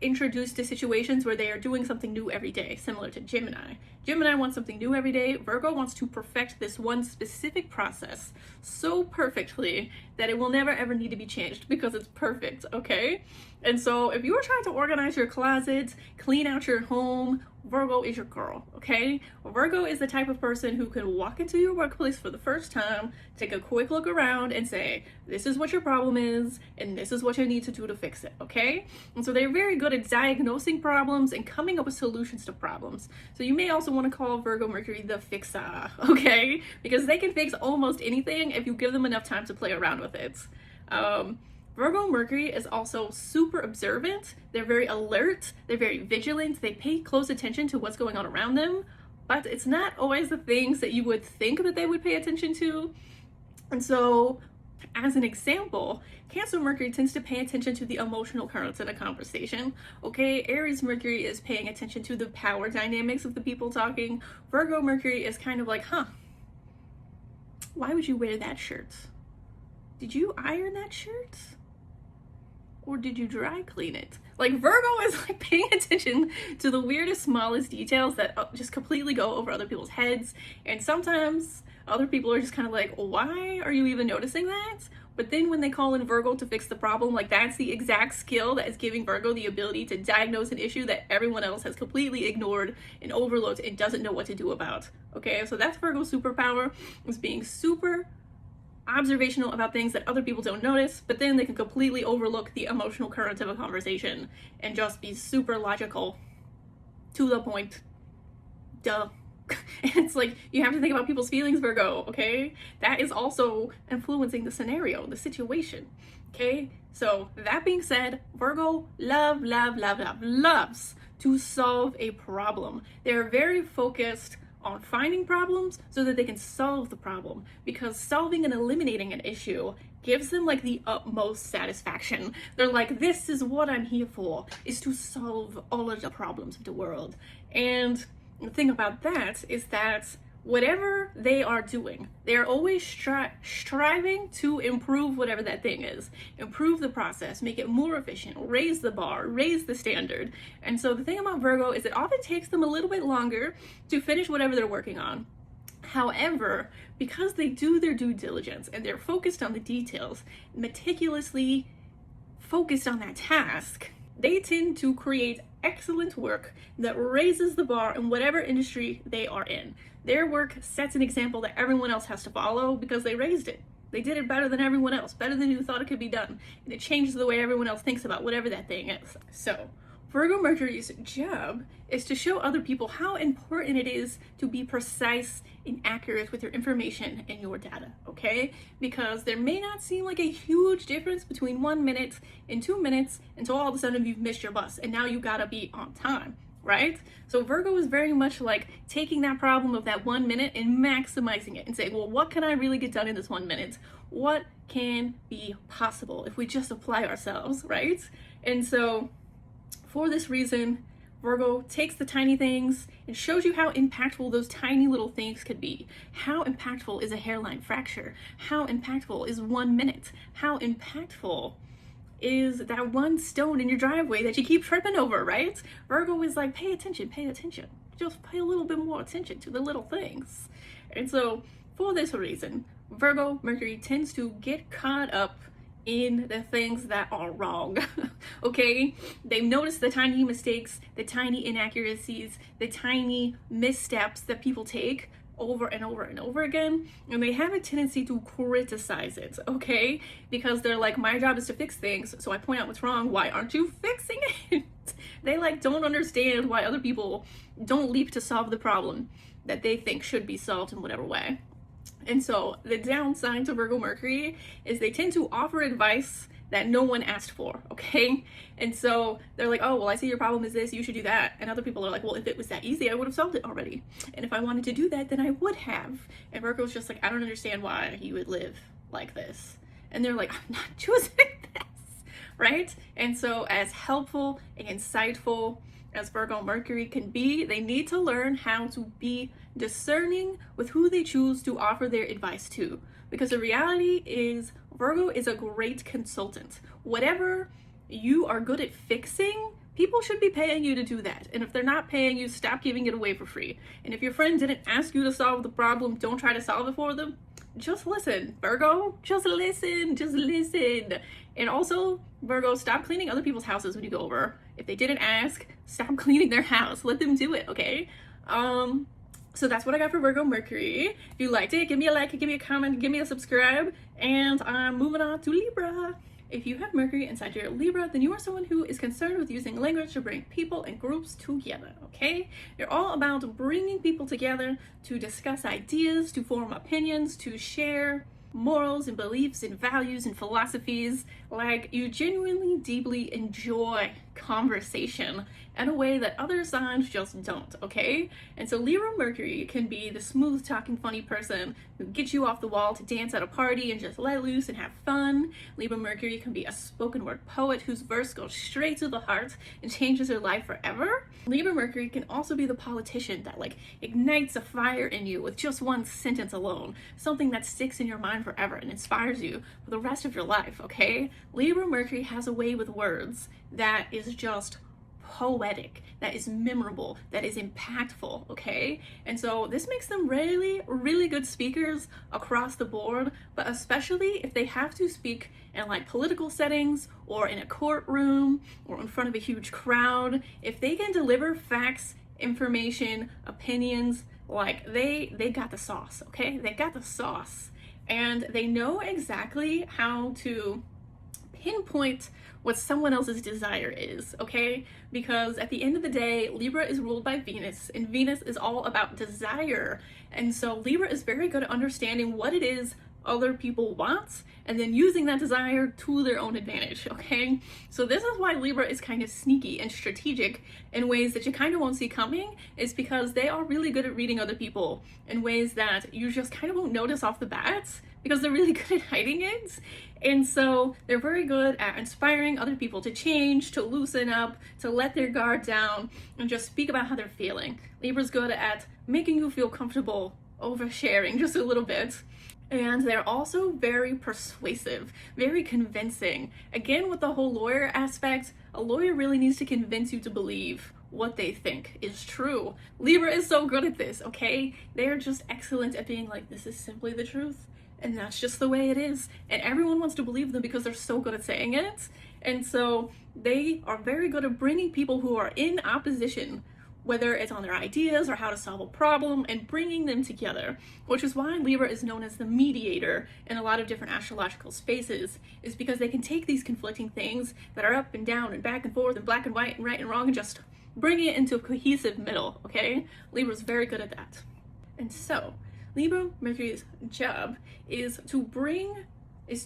introduced to situations where they are doing something new every day, similar to Gemini. Gemini wants something new every day. Virgo wants to perfect this one specific process so perfectly that it will never ever need to be changed because it's perfect, okay? And so if you are trying to organize your closet, clean out your home, Virgo is your girl, okay? Virgo is the type of person who can walk into your workplace for the first time, take a quick look around and say, this is what your problem is, and this is what you need to do to fix it, okay? And so they're very good at diagnosing problems and coming up with solutions to problems. So you may also want to call Virgo Mercury the fixer, okay? Because they can fix almost anything if you give them enough time to play around with it. Virgo Mercury is also super observant. They're very alert. They're very vigilant. They pay close attention to what's going on around them, but it's not always the things that you would think that they would pay attention to. And so, as an example, Cancer Mercury tends to pay attention to the emotional currents in a conversation. Okay, Aries Mercury is paying attention to the power dynamics of the people talking. Virgo Mercury is kind of like, why would you wear that shirt? Did you iron that shirt? Or did you dry clean it? Like, Virgo is like paying attention to the weirdest, smallest details that just completely go over other people's heads. And sometimes other people are just kind of like, why are you even noticing that? But then when they call in Virgo to fix the problem, like, that's the exact skill that is giving Virgo the ability to diagnose an issue that everyone else has completely ignored and overlooked and doesn't know what to do about. Okay, so that's Virgo's superpower, is being super observational about things that other people don't notice, but then they can completely overlook the emotional current of a conversation and just be super logical, to the point. Duh. And it's like, you have to think about people's feelings, Virgo, okay? That is also influencing the scenario, the situation, okay? So that being said, Virgo loves to solve a problem. They're very focused on finding problems so that they can solve the problem, because solving and eliminating an issue gives them like the utmost satisfaction. They're like, this is what I'm here for, is to solve all of the problems of the world. And the thing about that is that whatever they are doing, they're always striving to improve whatever that thing is, improve the process, make it more efficient, raise the bar, raise the standard. And so the thing about Virgo is it often takes them a little bit longer to finish whatever they're working on. However, because they do their due diligence and they're focused on the details, meticulously focused on that task, they tend to create excellent work that raises the bar in whatever industry they are in. Their work sets an example that everyone else has to follow because they raised it. They did it better than everyone else, better than you thought it could be done. And it changes the way everyone else thinks about whatever that thing is. So, Virgo Mercury's job is to show other people how important it is to be precise and accurate with your information and your data, okay? Because there may not seem like a huge difference between 1 minute and 2 minutes until all of a sudden you've missed your bus and now you gotta be on time, right? So Virgo is very much like taking that problem of that 1 minute and maximizing it and saying, well, what can I really get done in this 1 minute? What can be possible if we just apply ourselves, right? And so for this reason, Virgo takes the tiny things and shows you how impactful those tiny little things could be. How impactful is a hairline fracture? How impactful is 1 minute? How impactful is that one stone in your driveway that you keep tripping over, right? Virgo is like, pay attention. Just pay a little bit more attention to the little things. And so for this reason, Virgo Mercury tends to get caught up in the things that are wrong, okay? They've noticed the tiny mistakes, the tiny inaccuracies, the tiny missteps that people take over and over and over again, and they have a tendency to criticize it, okay? Because they're like, my job is to fix things, so I point out what's wrong. Why aren't you fixing it? They like don't understand why other people don't leap to solve the problem that they think should be solved in whatever way. And so the downside to Virgo Mercury is they tend to offer advice that no one asked for, okay? And so they're like, oh, well, I see your problem is this, you should do that. And other people are like, well, if it was that easy, I would have solved it already. And if I wanted to do that, then I would have. And Virgo's just like, I don't understand why you would live like this. And they're like, I'm not choosing this, right? And so as helpful and insightful as Virgo Mercury can be, they need to learn how to be discerning with who they choose to offer their advice to. Because the reality is, Virgo is a great consultant. Whatever you are good at fixing, people should be paying you to do that. And if they're not paying you, stop giving it away for free. And if your friend didn't ask you to solve the problem, don't try to solve it for them. Just listen, Virgo. Just listen. And also, Virgo, stop cleaning other people's houses when you go over. If they didn't ask, stop cleaning their house. Let them do it, okay? So that's what I got for Virgo Mercury. If you liked it, give me a like, give me a comment, give me a subscribe, and I'm moving on to Libra. If you have Mercury inside your Libra, then you are someone who is concerned with using language to bring people and groups together, okay? You're all about bringing people together to discuss ideas, to form opinions, to share morals and beliefs and values and philosophies. Like, you genuinely deeply enjoy conversation in a way that other signs just don't, okay? And so Libra Mercury can be the smooth talking funny person who gets you off the wall to dance at a party and just let loose and have fun. Libra Mercury can be a spoken word poet whose verse goes straight to the heart and changes her life forever. Libra Mercury can also be the politician that like ignites a fire in you with just one sentence alone, something that sticks in your mind forever and inspires you for the rest of your life, okay? Libra Mercury has a way with words that is just poetic, that is memorable, that is impactful, okay? And so this makes them really, really good speakers across the board, but especially if they have to speak in like political settings or in a courtroom or in front of a huge crowd. If they can deliver facts, information, opinions, like they got the sauce, okay? They got the sauce, and they know exactly how to pinpoint what someone else's desire is, okay? Because at the end of the day, Libra is ruled by Venus, and Venus is all about desire. And so Libra is very good at understanding what it is other people want and then using that desire to their own advantage, okay? So this is why Libra is kind of sneaky and strategic in ways that you kind of won't see coming, is because they are really good at reading other people in ways that you just kind of won't notice off the bat, because they're really good at hiding it. And so they're very good at inspiring other people to change, to loosen up, to let their guard down, and just speak about how they're feeling. Libra's good at making you feel comfortable oversharing just a little bit. And they're also very persuasive, very convincing. Again, with the whole lawyer aspect, a lawyer really needs to convince you to believe what they think is true. Libra is so good at this, okay? They're just excellent at being like, this is simply the truth. And that's just the way it is. And everyone wants to believe them because they're so good at saying it. And so they are very good at bringing people who are in opposition, whether it's on their ideas or how to solve a problem, and bringing them together, which is why Libra is known as the mediator in a lot of different astrological spaces, is because they can take these conflicting things that are up and down and back and forth and black and white and right and wrong and just bring it into a cohesive middle, okay? Libra's very good at that. And so Libra Mercury's job is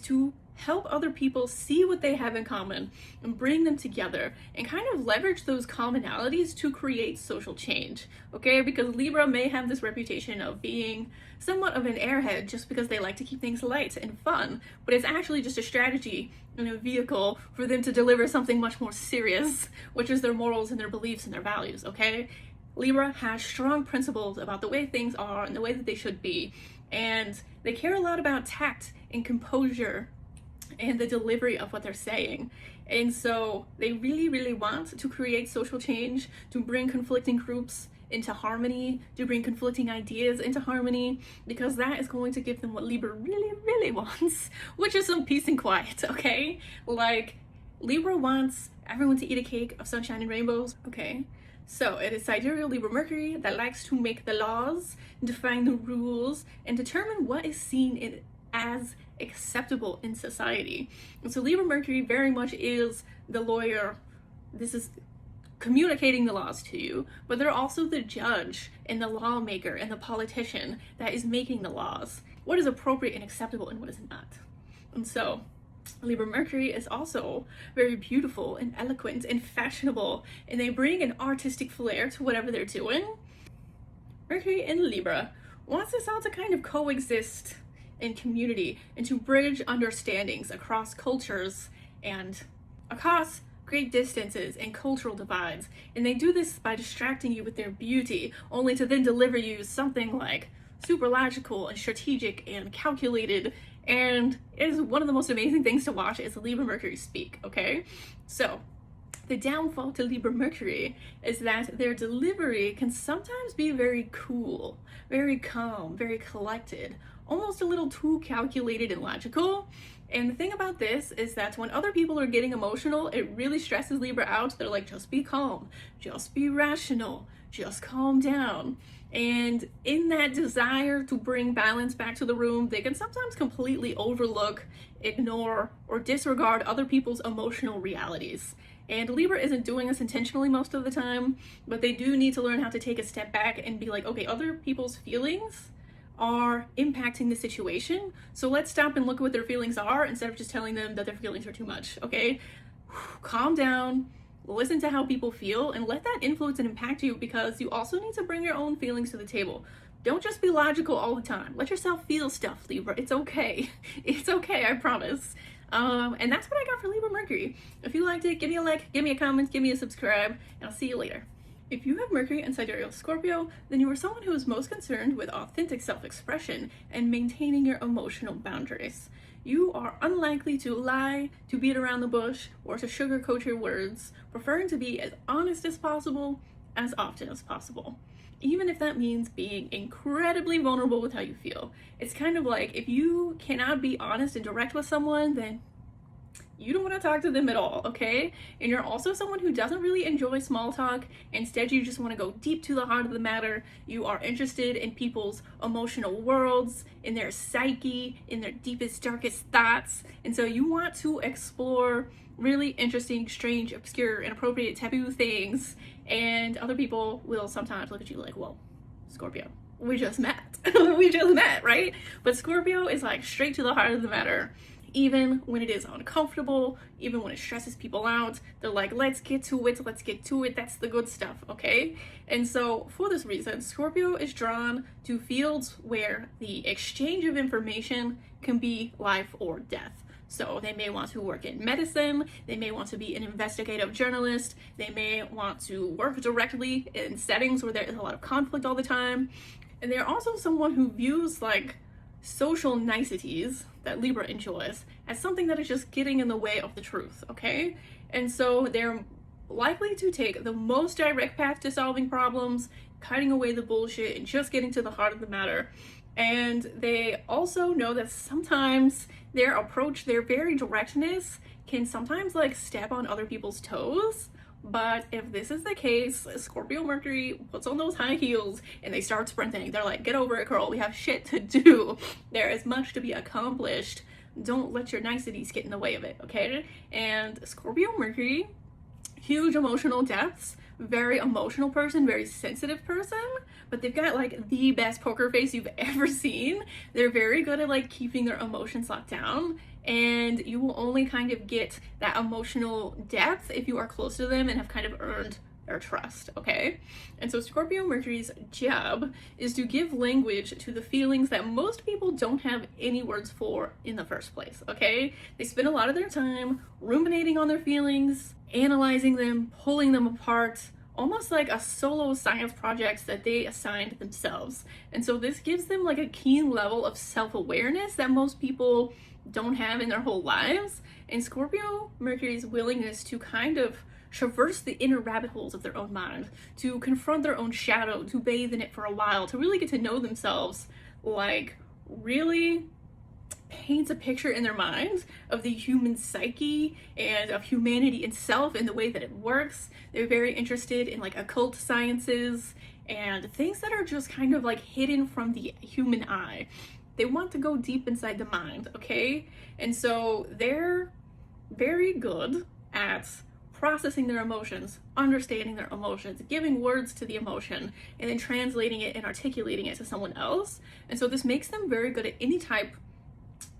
to help other people see what they have in common and bring them together and kind of leverage those commonalities to create social change, okay? Because Libra may have this reputation of being somewhat of an airhead just because they like to keep things light and fun, but it's actually just a strategy and a vehicle for them to deliver something much more serious, which is their morals and their beliefs and their values, okay? Libra has strong principles about the way things are and the way that they should be, and they care a lot about tact and composure and the delivery of what they're saying. And so they really, really want to create social change, to bring conflicting groups into harmony, to bring conflicting ideas into harmony, because that is going to give them what Libra really, really wants, which is some peace and quiet, okay? Like, Libra wants everyone to eat a cake of sunshine and rainbows, okay? So it is Sidereal Libra Mercury that likes to make the laws, define the rules, and determine what is seen as acceptable in society. And so Libra Mercury very much is the lawyer. This is communicating the laws to you, but they're also the judge and the lawmaker and the politician that is making the laws. What is appropriate and acceptable and what is not. And so Libra Mercury is also very beautiful and eloquent and fashionable, and they bring an artistic flair to whatever they're doing. Mercury in Libra wants us all to kind of coexist in community and to bridge understandings across cultures and across great distances and cultural divides. And they do this by distracting you with their beauty, only to then deliver you something like super logical and strategic and calculated. And it is one of the most amazing things to watch is Libra Mercury speak, okay? So The downfall to Libra Mercury is that their delivery can sometimes be very cool, very calm, very collected, almost a little too calculated and logical. And the thing about this is that when other people are getting emotional, it really stresses Libra out. They're like, just be calm, just be rational, just calm down. And in that desire to bring balance back to the room, they can sometimes completely overlook, ignore, or disregard other people's emotional realities. And Libra isn't doing this intentionally most of the time, but they do need to learn how to take a step back and be like, okay, other people's feelings are impacting the situation, so let's stop and look at what their feelings are instead of just telling them that their feelings are too much, okay? Calm down, listen to how people feel, and let that influence and impact you, because you also need to bring your own feelings to the table. Don't just be logical all the time. Let yourself feel stuff, Libra. It's okay. It's okay, I promise. And that's what I got for Libra Mercury. If you liked it, give me a like, give me a comment, give me a subscribe, and I'll see you later. If you have Mercury and Sidereal Scorpio, then you are someone who is most concerned with authentic self-expression and maintaining your emotional boundaries. You are unlikely to lie, to beat around the bush, or to sugarcoat your words, preferring to be as honest as possible, as often as possible. Even if that means being incredibly vulnerable with how you feel. It's kind of like, if you cannot be honest and direct with someone, then you don't want to talk to them at all, okay? And you're also someone who doesn't really enjoy small talk. Instead, you just want to go deep to the heart of the matter. You are interested in people's emotional worlds, in their psyche, in their deepest, darkest thoughts. And so you want to explore really interesting, strange, obscure, inappropriate, taboo things. And other people will sometimes look at you like, whoa, Scorpio, we just met. We just met, right? But Scorpio is like straight to the heart of the matter. Even when it is uncomfortable, even when it stresses people out, they're like, let's get to it, that's the good stuff, okay? And so for this reason, Scorpio is drawn to fields where the exchange of information can be life or death. So they may want to work in medicine, they may want to be an investigative journalist, they may want to work directly in settings where there is a lot of conflict all the time. And they're also someone who views like social niceties that Libra enjoys as something that is just getting in the way of the truth, okay? And so they're likely to take the most direct path to solving problems, cutting away the bullshit and just getting to the heart of the matter. And they also know that sometimes their approach, their very directness, can sometimes like step on other people's toes. But if this is the case, Scorpio Mercury puts on those high heels and they start sprinting. They're like, get over it, girl. We have shit to do. There is much to be accomplished. Don't let your niceties get in the way of it, okay? And Scorpio Mercury, huge emotional depths, very emotional person, very sensitive person, but they've got like the best poker face you've ever seen. They're very good at like keeping their emotions locked down. And you will only kind of get that emotional depth if you are close to them and have kind of earned their trust, okay? And so Scorpio Mercury's job is to give language to the feelings that most people don't have any words for in the first place, okay? They spend a lot of their time ruminating on their feelings, analyzing them, pulling them apart, almost like a solo science project that they assigned themselves. And so this gives them like a keen level of self-awareness that most people don't have in their whole lives. And Scorpio Mercury's willingness to kind of traverse the inner rabbit holes of their own mind, to confront their own shadow, to bathe in it for a while, to really get to know themselves, like really paints a picture in their minds of the human psyche and of humanity itself and the way that it works. They're very interested in like occult sciences and things that are just kind of like hidden from the human eye. They want to go deep inside the mind, okay? And so they're very good at processing their emotions, understanding their emotions, giving words to the emotion, and then translating it and articulating it to someone else. And so this makes them very good at any type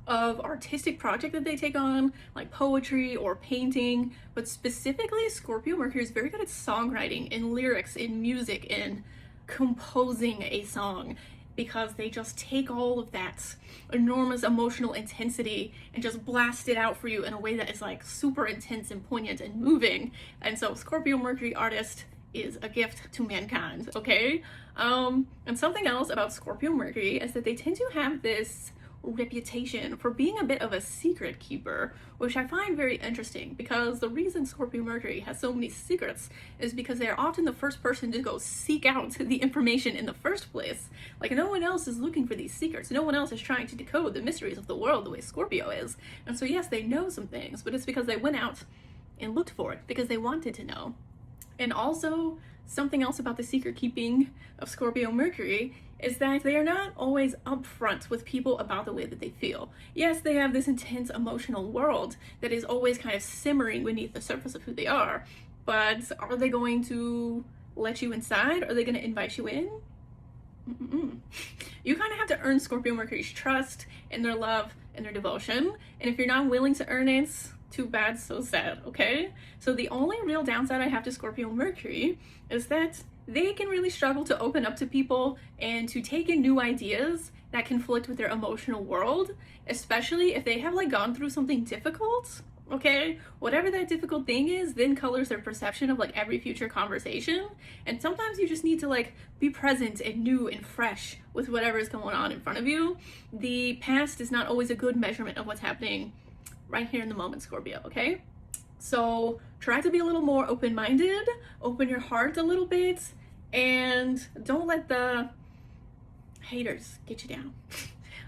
of artistic project that they take on, like poetry or painting. But specifically, Scorpio Mercury is very good at songwriting and lyrics and music and composing a song, because they just take all of that enormous emotional intensity and just blast it out for you in a way that is like super intense and poignant and moving. And so Scorpio Mercury artist is a gift to mankind, okay? And something else about Scorpio Mercury is that they tend to have this reputation for being a bit of a secret keeper, which I find very interesting because the reason Scorpio Mercury has so many secrets is because they're often the first person to go seek out the information in the first place. Like, no one else is looking for these secrets. No one else is trying to decode the mysteries of the world the way Scorpio is. And so yes, they know some things, but it's because they went out and looked for it because they wanted to know. And also, something else about the secret keeping of Scorpio Mercury is that they are not always upfront with people about the way that they feel. Yes, they have this intense emotional world that is always kind of simmering beneath the surface of who they are, but are they going to let you inside? Are they going to invite you in? You kind of have to earn Scorpio Mercury's trust and their love and their devotion, and if you're not willing to earn it, too bad, so sad, okay? So the only real downside I have to Scorpio Mercury is that they can really struggle to open up to people and to take in new ideas that conflict with their emotional world, especially if they have like gone through something difficult, okay? Whatever that difficult thing is then colors their perception of like every future conversation, and sometimes you just need to like be present and new and fresh with whatever is going on in front of you. The past is not always a good measurement of what's happening right here in the moment, Scorpio, okay? So try to be a little more open-minded, open your heart a little bit, and don't let the haters get you down.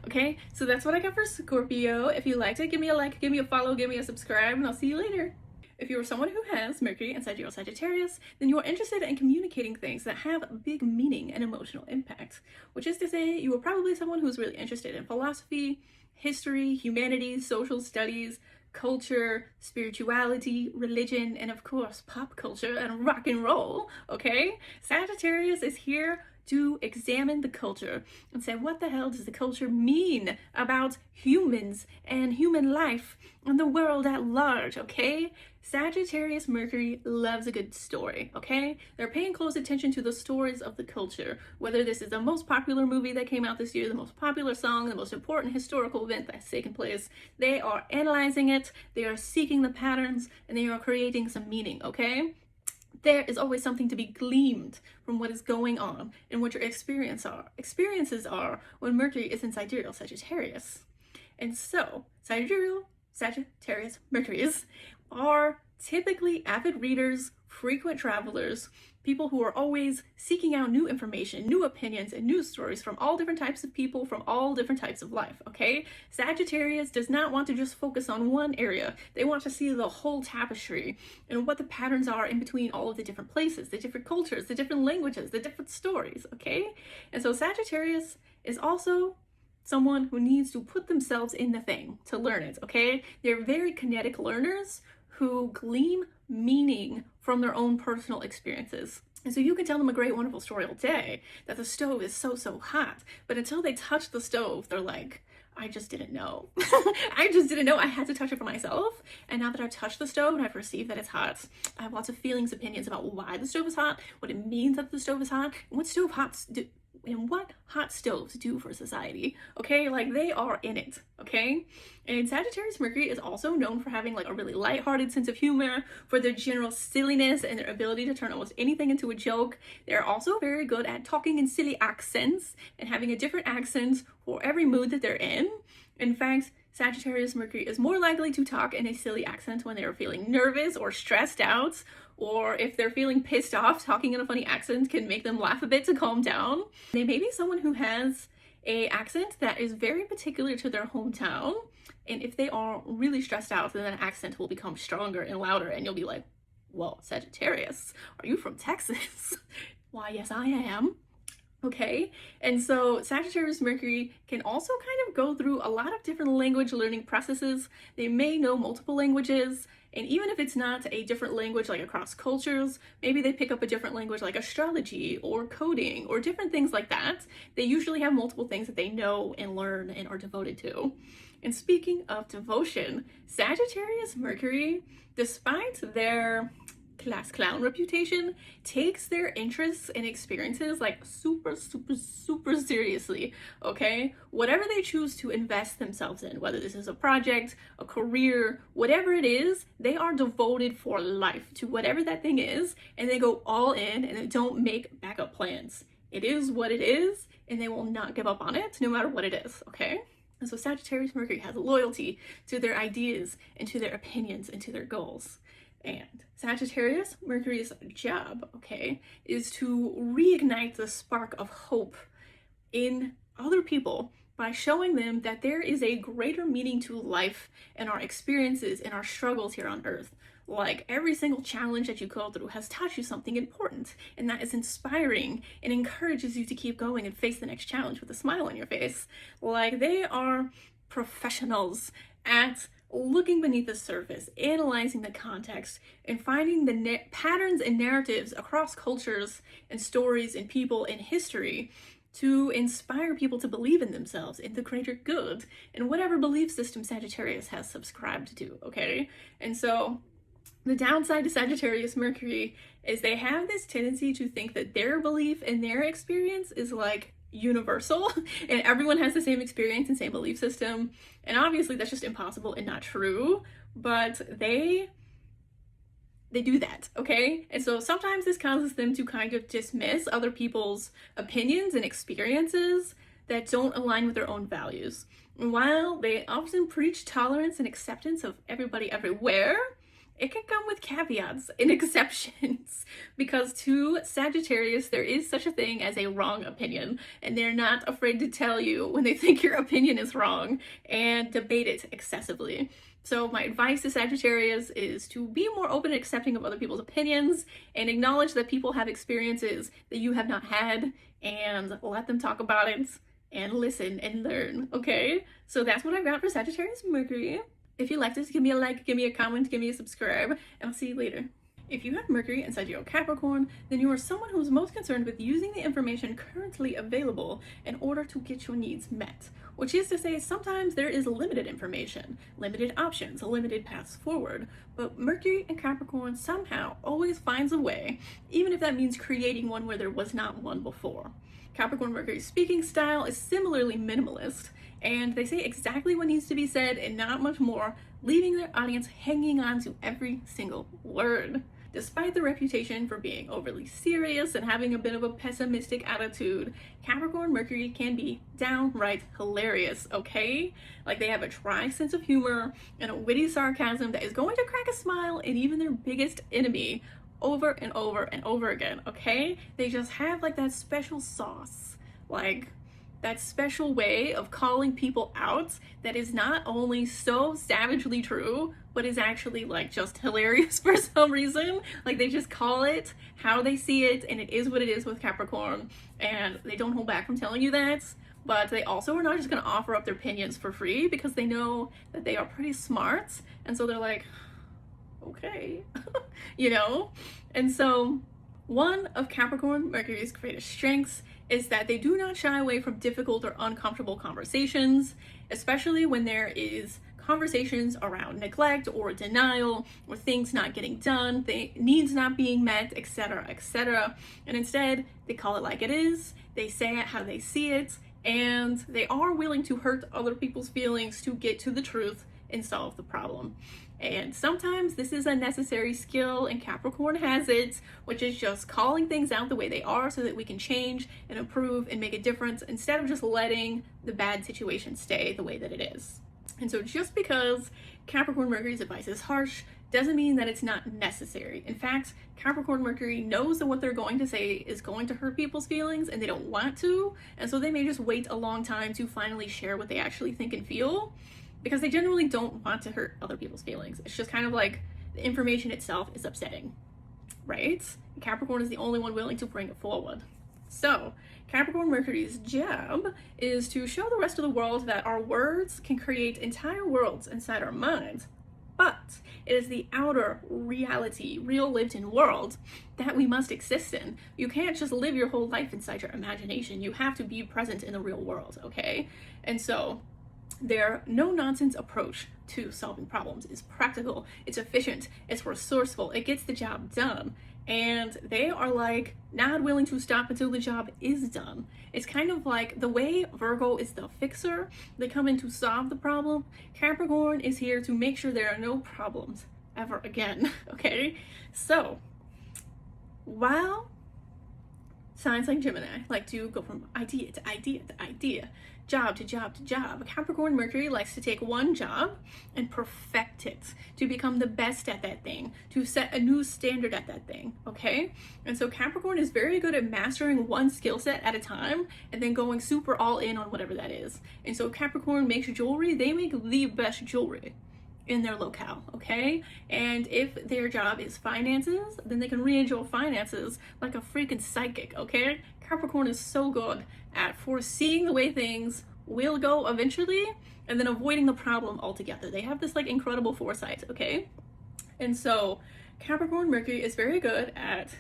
Okay, so that's what I got for Scorpio. If you liked it, give me a like, give me a follow, give me a subscribe, and I'll see you later. If you are someone who has Mercury and Sidereal Sagittarius, then you are interested in communicating things that have big meaning and emotional impact, which is to say you are probably someone who's really interested in philosophy, history, humanities, social studies, culture, spirituality, religion, and of course pop culture and rock and roll, okay? Sagittarius is here to examine the culture and say, what the hell does the culture mean about humans and human life and the world at large, okay? Sagittarius Mercury loves a good story, okay? They're paying close attention to the stories of the culture, whether this is the most popular movie that came out this year, the most popular song, the most important historical event that's taken place. They are analyzing it, they are seeking the patterns, and they are creating some meaning, okay? There is always something to be gleaned from what is going on and what your experiences are when Mercury is in Sidereal Sagittarius. And so, Sidereal Sagittarius Mercuries are typically avid readers, frequent travelers, people who are always seeking out new information, new opinions, and news stories from all different types of people, from all different types of life, okay? Sagittarius does not want to just focus on one area. They want to see the whole tapestry and what the patterns are in between all of the different places, the different cultures, the different languages, the different stories, okay? And so Sagittarius is also someone who needs to put themselves in the thing to learn it, okay? They're very kinetic learners who glean meaning from their own personal experiences. And so you can tell them a great, wonderful story all day that the stove is so, so hot, but until they touch the stove, they're like, I just didn't know. I just didn't know. I had to touch it for myself. And now that I've touched the stove and I've perceived that it's hot, I have lots of feelings, opinions about why the stove is hot, what it means that the stove is hot, and what hot stoves do for society, okay? Like, they are in it, okay? And Sagittarius Mercury is also known for having like a really lighthearted sense of humor, for their general silliness and their ability to turn almost anything into a joke. They're also very good at talking in silly accents and having a different accent for every mood that they're in. In fact, Sagittarius Mercury is more likely to talk in a silly accent when they are feeling nervous or stressed out, or if they're feeling pissed off, talking in a funny accent can make them laugh a bit to calm down. They may be someone who has an accent that is very particular to their hometown, and if they are really stressed out, then that accent will become stronger and louder, and you'll be like, whoa, Sagittarius, are you from Texas? Why, yes, I am. Okay, and so Sagittarius Mercury can also kind of go through a lot of different language learning processes. They may know multiple languages, and even if it's not a different language like across cultures, maybe they pick up a different language like astrology or coding or different things like that. They usually have multiple things that they know and learn and are devoted to. And speaking of devotion, Sagittarius Mercury, despite their class clown reputation, takes their interests and experiences like super seriously, okay? Whatever they choose to invest themselves in, whether this is a project, a career, whatever it is, they are devoted for life to whatever that thing is, and they go all in and they don't make backup plans. It is what it is, and they will not give up on it no matter what it is, okay? And so Sagittarius Mercury has loyalty to their ideas and to their opinions and to their goals. And Sagittarius Mercury's job, okay, is to reignite the spark of hope in other people by showing them that there is a greater meaning to life and our experiences and our struggles here on earth. Like, every single challenge that you go through has taught you something important, and that is inspiring and encourages you to keep going and face the next challenge with a smile on your face. Like, they are professionals at looking beneath the surface, analyzing the context, and finding the patterns and narratives across cultures and stories and people in history to inspire people to believe in themselves, in the greater good, and whatever belief system Sagittarius has subscribed to, okay? And so the downside to Sagittarius Mercury is they have this tendency to think that their belief and their experience is like universal and everyone has the same experience and same belief system. And obviously that's just impossible and not true, but they do that, okay? And so sometimes this causes them to kind of dismiss other people's opinions and experiences that don't align with their own values. And while they often preach tolerance and acceptance of everybody everywhere, it can come with caveats and exceptions, because to Sagittarius, there is such a thing as a wrong opinion, and they're not afraid to tell you when they think your opinion is wrong and debate it excessively. So my advice to Sagittarius is to be more open and accepting of other people's opinions and acknowledge that people have experiences that you have not had, and let them talk about it and listen and learn, okay? So that's what I've got for Sagittarius Mercury. If you liked this, give me a like, give me a comment, give me a subscribe, and I'll see you later. If you have Mercury and Sidereal Capricorn, then you are someone who's most concerned with using the information currently available in order to get your needs met. Which is to say, sometimes there is limited information, limited options, limited paths forward, but Mercury and Capricorn somehow always finds a way, even if that means creating one where there was not one before. Capricorn Mercury's speaking style is similarly minimalist, and they say exactly what needs to be said and not much more, leaving their audience hanging on to every single word. Despite the reputation for being overly serious and having a bit of a pessimistic attitude, Capricorn Mercury can be downright hilarious, okay? Like, they have a dry sense of humor and a witty sarcasm that is going to crack a smile in even their biggest enemy over and over and over again, okay? They just have like that special sauce, like that special way of calling people out that is not only so savagely true, but is actually like just hilarious for some reason. Like, they just call it how they see it, and it is what it is with Capricorn, and they don't hold back from telling you that. But they also are not just gonna offer up their opinions for free, because they know that they are pretty smart, and so they're like, okay, you know? And so one of Capricorn Mercury's greatest strengths is that they do not shy away from difficult or uncomfortable conversations, especially when there is conversations around neglect or denial or things not getting done, needs not being met, etc., etc. And instead, they call it like it is, they say it how they see it, and they are willing to hurt other people's feelings to get to the truth and solve the problem. And sometimes this is a necessary skill, and Capricorn has it, which is just calling things out the way they are so that we can change and improve and make a difference instead of just letting the bad situation stay the way that it is. And so just because Capricorn Mercury's advice is harsh doesn't mean that it's not necessary. In fact, Capricorn Mercury knows that what they're going to say is going to hurt people's feelings and they don't want to, and so they may just wait a long time to finally share what they actually think and feel, because they generally don't want to hurt other people's feelings. It's just kind of like the information itself is upsetting, right? Capricorn is the only one willing to bring it forward. So Capricorn Mercury's job is to show the rest of the world that our words can create entire worlds inside our minds, but it is the outer reality, real lived-in world that we must exist in. You can't just live your whole life inside your imagination. You have to be present in the real world, okay? And so their no-nonsense approach to solving problems is practical, it's efficient, it's resourceful, it gets the job done, and they are like not willing to stop until the job is done. It's kind of like the way Virgo is the fixer, they come in to solve the problem, Capricorn is here to make sure there are no problems ever again, okay? So while signs like Gemini like to go from idea to idea to idea, job to job to job. Capricorn Mercury likes to take one job and perfect it, to become the best at that thing, to set a new standard at that thing, okay? And so Capricorn is very good at mastering one skill set at a time and then going super all in on whatever that is. And so Capricorn makes jewelry, they make the best jewelry in their locale, okay? And if their job is finances, then they can re-enjoy finances like a freaking psychic, okay? Capricorn is so good at foreseeing the way things will go eventually and then avoiding the problem altogether. They have this like incredible foresight, okay? And so Capricorn Mercury is very good at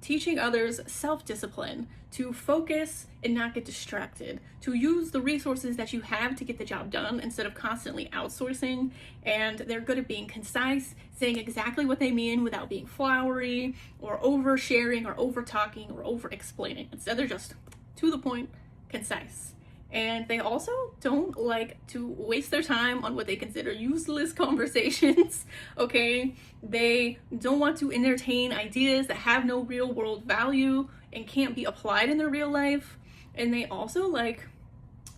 teaching others self-discipline, to focus and not get distracted, to use the resources that you have to get the job done instead of constantly outsourcing. And they're good at being concise, saying exactly what they mean without being flowery or oversharing or over talking or over explaining. Instead, they're just to the point, concise. And they also don't like to waste their time on what they consider useless conversations, okay? They don't want to entertain ideas that have no real world value and can't be applied in their real life. And they also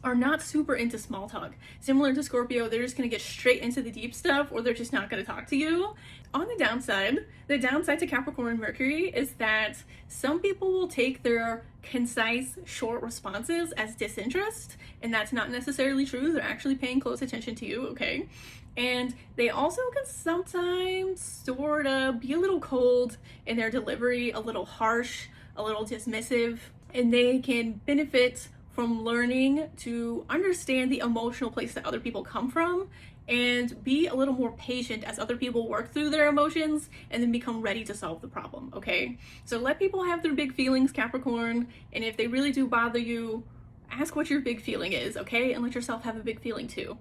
are not super into small talk. Similar to Scorpio, they're just gonna get straight into the deep stuff, or they're just not gonna talk to you. On the downside to Capricorn Mercury is that some people will take their concise, short responses as disinterest, and that's not necessarily true. They're actually paying close attention to you, okay? And they also can sometimes sort of be a little cold in their delivery, a little harsh, a little dismissive, and they can benefit from learning to understand the emotional place that other people come from and be a little more patient as other people work through their emotions and then become ready to solve the problem, okay? So let people have their big feelings, Capricorn, and if they really do bother you, ask what your big feeling is, okay? And let yourself have a big feeling too.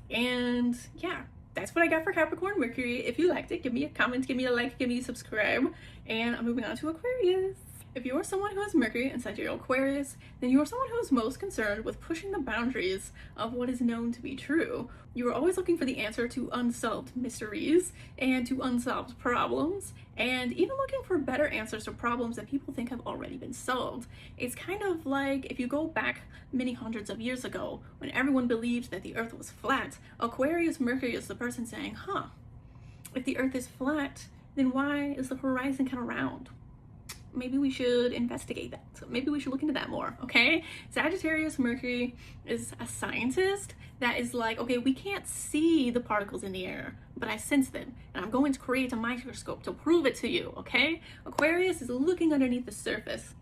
And yeah, that's what I got for Capricorn Mercury. If you liked it, give me a comment, give me a like, give me a subscribe, and I'm moving on to Aquarius. If you're someone who has Mercury in Sidereal Aquarius, then you're someone who is most concerned with pushing the boundaries of what is known to be true. You are always looking for the answer to unsolved mysteries and to unsolved problems, and even looking for better answers to problems that people think have already been solved. It's kind of like if you go back many hundreds of years ago when everyone believed that the Earth was flat. Aquarius Mercury is the person saying, if the Earth is flat, then why is the horizon kind of round? Maybe we should investigate that. So maybe we should look into that more, okay? Sagittarius Mercury is a scientist that is like, okay, we can't see the particles in the air, but I sense them, and I'm going to create a microscope to prove it to you, okay? Aquarius is looking underneath the surface,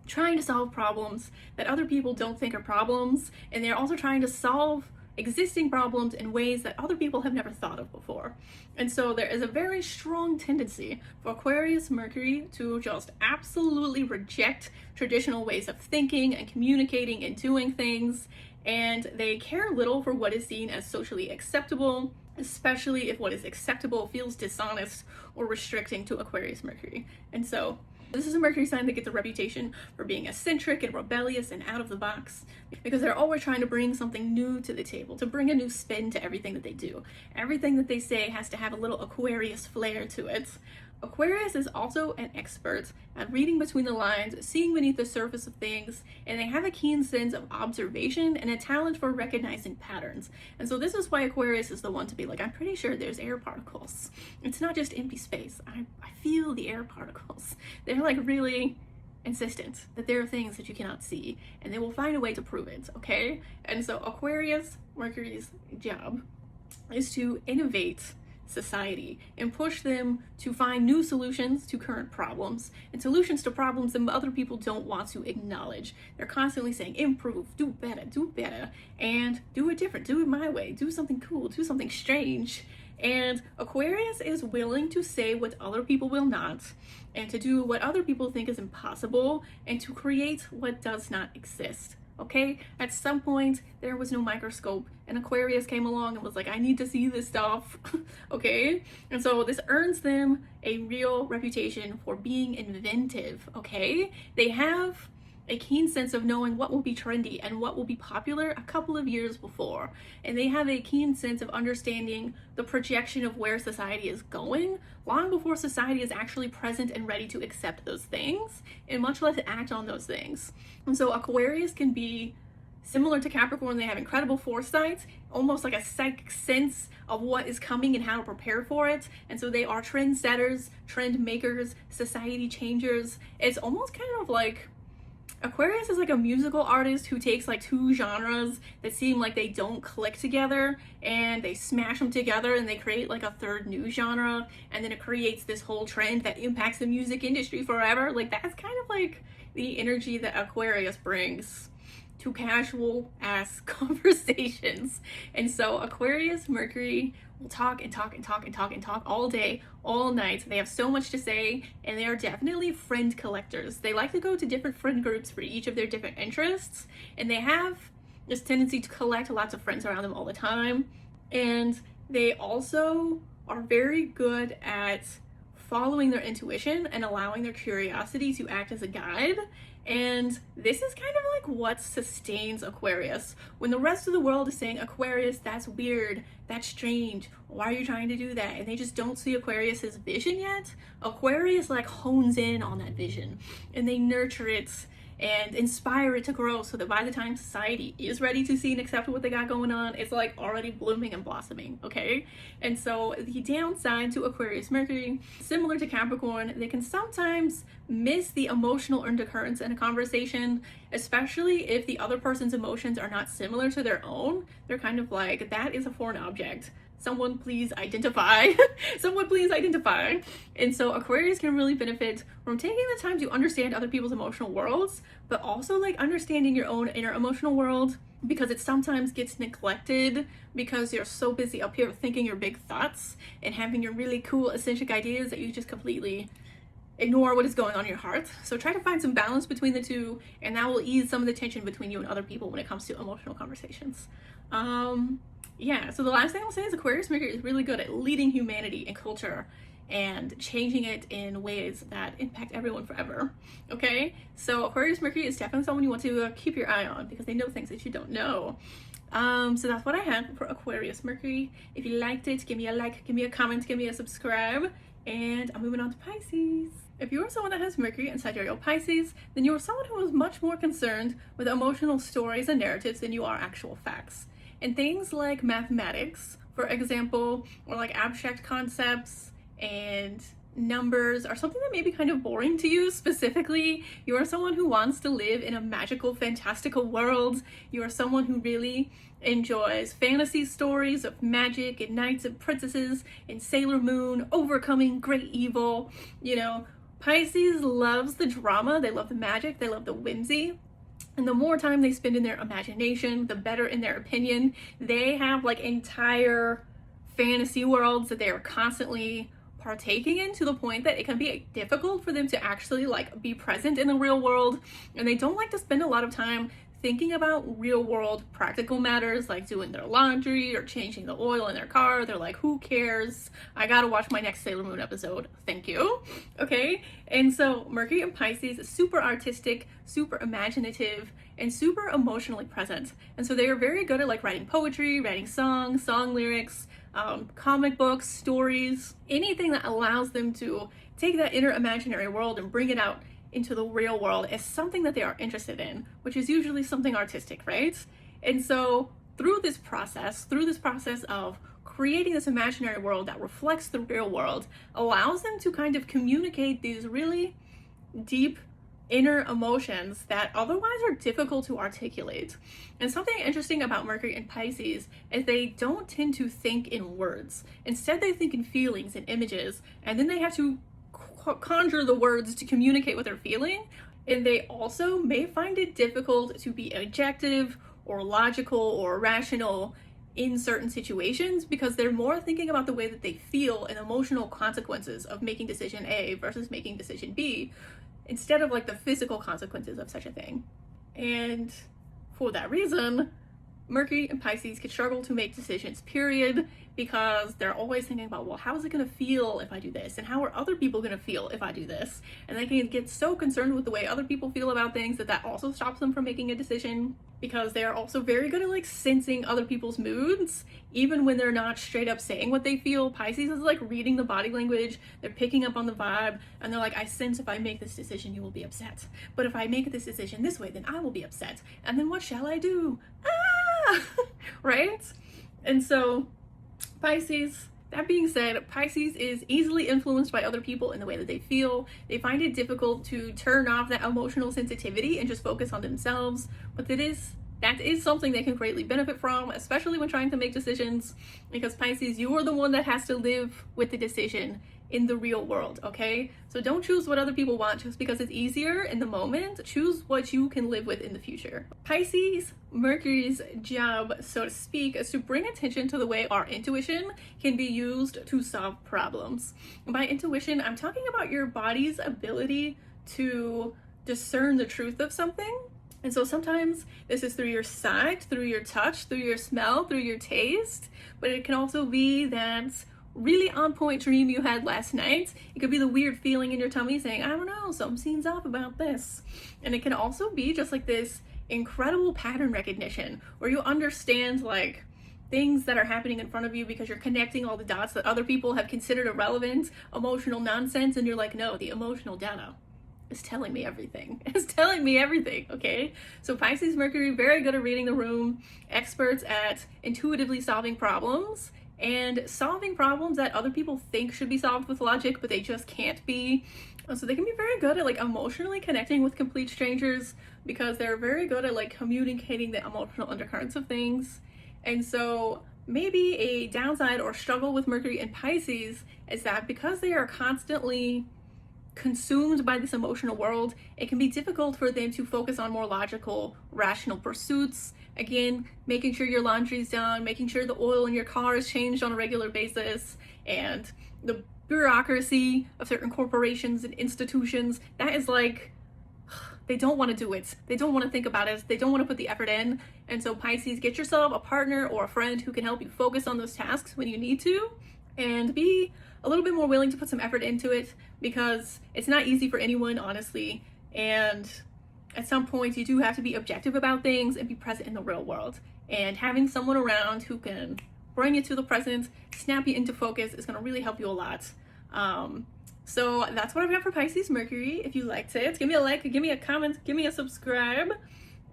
trying to solve problems that other people don't think are problems, and they're also trying to solve existing problems in ways that other people have never thought of before. And so there is a very strong tendency for Aquarius Mercury to just absolutely reject traditional ways of thinking and communicating and doing things, and they care little for what is seen as socially acceptable, especially if what is acceptable feels dishonest or restricting to Aquarius Mercury. And so this is a Mercury sign that gets a reputation for being eccentric and rebellious and out of the box because they're always trying to bring something new to the table, to bring a new spin to everything that they do. Everything that they say has to have a little Aquarius flair to it. Aquarius is also an expert at reading between the lines, seeing beneath the surface of things, and they have a keen sense of observation and a talent for recognizing patterns. And so this is why Aquarius is the one to be like, I'm pretty sure there's air particles. It's not just empty space. I feel the air particles. They're like really insistent that there are things that you cannot see, and they will find a way to prove it, okay? And so Aquarius Mercury's job is to innovate society and push them to find new solutions to current problems and solutions to problems that other people don't want to acknowledge. They're constantly saying, improve, do better, and do it different, do it my way, do something cool, do something strange. And Aquarius is willing to say what other people will not, and to do what other people think is impossible, and to create what does not exist. Okay, at some point there was no microscope and Aquarius came along and was like, I need to see this stuff. Okay, and so this earns them a real reputation for being inventive. Okay, they have a keen sense of knowing what will be trendy and what will be popular a couple of years before, and they have a keen sense of understanding the projection of where society is going long before society is actually present and ready to accept those things, and much less act on those things. And so Aquarius can be Similar to Capricorn, they have incredible foresight, almost like a psychic sense of what is coming and how to prepare for it. And so they are trendsetters, trend makers, society changers. It's almost kind of like Aquarius is like a musical artist who takes like two genres that seem like they don't click together and they smash them together and they create like a third new genre, and then it creates this whole trend that impacts the music industry forever. Like that's kind of like the energy that Aquarius brings to casual ass conversations. And so Aquarius Mercury will talk and talk and talk and talk and talk all day, all night. They have so much to say, and they are definitely friend collectors. They like to go to different friend groups for each of their different interests, and they have this tendency to collect lots of friends around them all the time. And they also are very good at following their intuition and allowing their curiosity to act as a guide. And this is kind of like what sustains Aquarius. When the rest of the world is saying, Aquarius, that's weird, that's strange, why are you trying to do that? And they just don't see Aquarius's vision yet. Aquarius like hones in on that vision and they nurture it and inspire it to grow, so that by the time society is ready to see and accept what they got going on, it's like already blooming and blossoming, okay? And so the downside to Aquarius Mercury, similar to Capricorn, they can sometimes miss the emotional undercurrents in a conversation, especially if the other person's emotions are not similar to their own. They're kind of like, that is a foreign object. Someone please identify. Someone please identify. And so Aquarius can really benefit from taking the time to understand other people's emotional worlds, but also like understanding your own inner emotional world, because it sometimes gets neglected because you're so busy up here thinking your big thoughts and having your really cool eccentric ideas that you just completely ignore what is going on in your heart. So try to find some balance between the two, and that will ease some of the tension between you and other people when it comes to emotional conversations. Yeah, so the last thing I'll say is Aquarius Mercury is really good at leading humanity and culture and changing it in ways that impact everyone forever. Okay, so Aquarius Mercury is definitely someone you want to keep your eye on, because they know things that you don't know. So that's what I have for Aquarius Mercury. If you liked it, give me a like, give me a comment, give me a subscribe, and I'm moving on to Pisces. If you are someone that has Mercury and Sidereal Pisces, then you are someone who is much more concerned with emotional stories and narratives than you are actual facts. And things like mathematics, for example, or like abstract concepts and numbers are something that may be kind of boring to you. Specifically, you are someone who wants to live in a magical, fantastical world. You are someone who really enjoys fantasy stories of magic and knights and princesses and Sailor Moon overcoming great evil. You know, Pisces loves the drama, they love the magic, they love the whimsy. And the more time they spend in their imagination, the better in their opinion. They have like entire fantasy worlds that they are constantly partaking in, to the point that it can be difficult for them to actually like be present in the real world. And they don't like to spend a lot of time thinking about real world practical matters like doing their laundry or changing the oil in their car. They're like, who cares? I gotta watch my next Sailor Moon episode. Thank you. Okay. And so Mercury in Pisces is super artistic, super imaginative, and super emotionally present. And so they are very good at like writing poetry, writing songs, song lyrics, comic books, stories, anything that allows them to take that inner imaginary world and bring it out into the real world is something that they are interested in, which is usually something artistic, right? And so through this process of creating this imaginary world that reflects the real world, allows them to kind of communicate these really deep inner emotions that otherwise are difficult to articulate. And something interesting about Mercury and Pisces is they don't tend to think in words. Instead, they think in feelings and images, and then they have to conjure the words to communicate what they're feeling. And they also may find it difficult to be objective or logical or rational in certain situations, because they're more thinking about the way that they feel and emotional consequences of making decision A versus making decision B, instead of like the physical consequences of such a thing. And for that reason, Mercury and Pisces can struggle to make decisions, period, because they're always thinking about, well, how is it going to feel if I do this? And how are other people going to feel if I do this? And they can get so concerned with the way other people feel about things that also stops them from making a decision. because they are also very good at like sensing other people's moods, even when they're not straight up saying what they feel. Pisces is like reading the body language, they're picking up on the vibe, and they're like, I sense if I make this decision, you will be upset. But if I make this decision this way, then I will be upset. And then what shall I do? Ah! Right? And so, Pisces, that being said, Pisces is easily influenced by other people in the way that they feel. They find it difficult to turn off that emotional sensitivity and just focus on themselves. But that is something they can greatly benefit from, especially when trying to make decisions, because Pisces, you are the one that has to live with the decision in the real world, okay? So don't choose what other people want just because it's easier in the moment. Choose what you can live with in the future. Pisces, Mercury's job, so to speak, is to bring attention to the way our intuition can be used to solve problems. And by intuition, I'm talking about your body's ability to discern the truth of something. And so sometimes this is through your sight, through your touch, through your smell, through your taste, but it can also be that really on point dream you had last night. It could be the weird feeling in your tummy saying, I don't know, something seems off about this. And it can also be just like this incredible pattern recognition where you understand like things that are happening in front of you because you're connecting all the dots that other people have considered irrelevant, emotional nonsense, and you're like, no, the emotional data is telling me everything. It's telling me everything, okay? So Pisces Mercury, very good at reading the room, experts at intuitively solving problems, and solving problems that other people think should be solved with logic, but they just can't be. So they can be very good at like emotionally connecting with complete strangers because they're very good at like communicating the emotional undercurrents of things. And so maybe a downside or struggle with Mercury and Pisces is that because they are constantly consumed by this emotional world, it can be difficult for them to focus on more logical, rational pursuits. Again, making sure your laundry's done, making sure the oil in your car is changed on a regular basis, and the bureaucracy of certain corporations and institutions, that is like, they don't want to do it. They don't want to think about it. They don't want to put the effort in. And so Pisces, get yourself a partner or a friend who can help you focus on those tasks when you need to, and be a little bit more willing to put some effort into it, because it's not easy for anyone, honestly. And at some point you do have to be objective about things and be present in the real world. And having someone around who can bring you to the present, snap you into focus, is going to really help you a lot. So that's what I've got for Pisces Mercury. If you liked it, give me a like, give me a comment, give me a subscribe,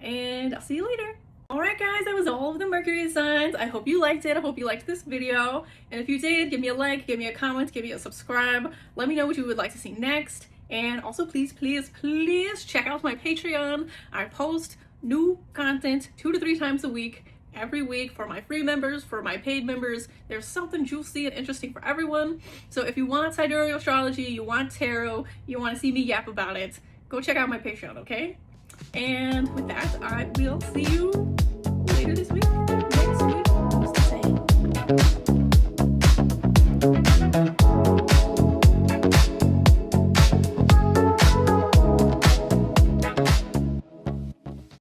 and I'll see you later. Alright guys, that was all of the Mercury signs. I hope you liked it. I hope you liked this video. And if you did, give me a like, give me a comment, give me a subscribe. Let me know what you would like to see next. And also please, please, please check out my Patreon. I post new content 2 to 3 times a week, every week, for my free members, for my paid members. There's something juicy and interesting for everyone. So if you want sidereal astrology, you want tarot, you want to see me yap about it, go check out my Patreon, okay? And with that, I will see you later this week.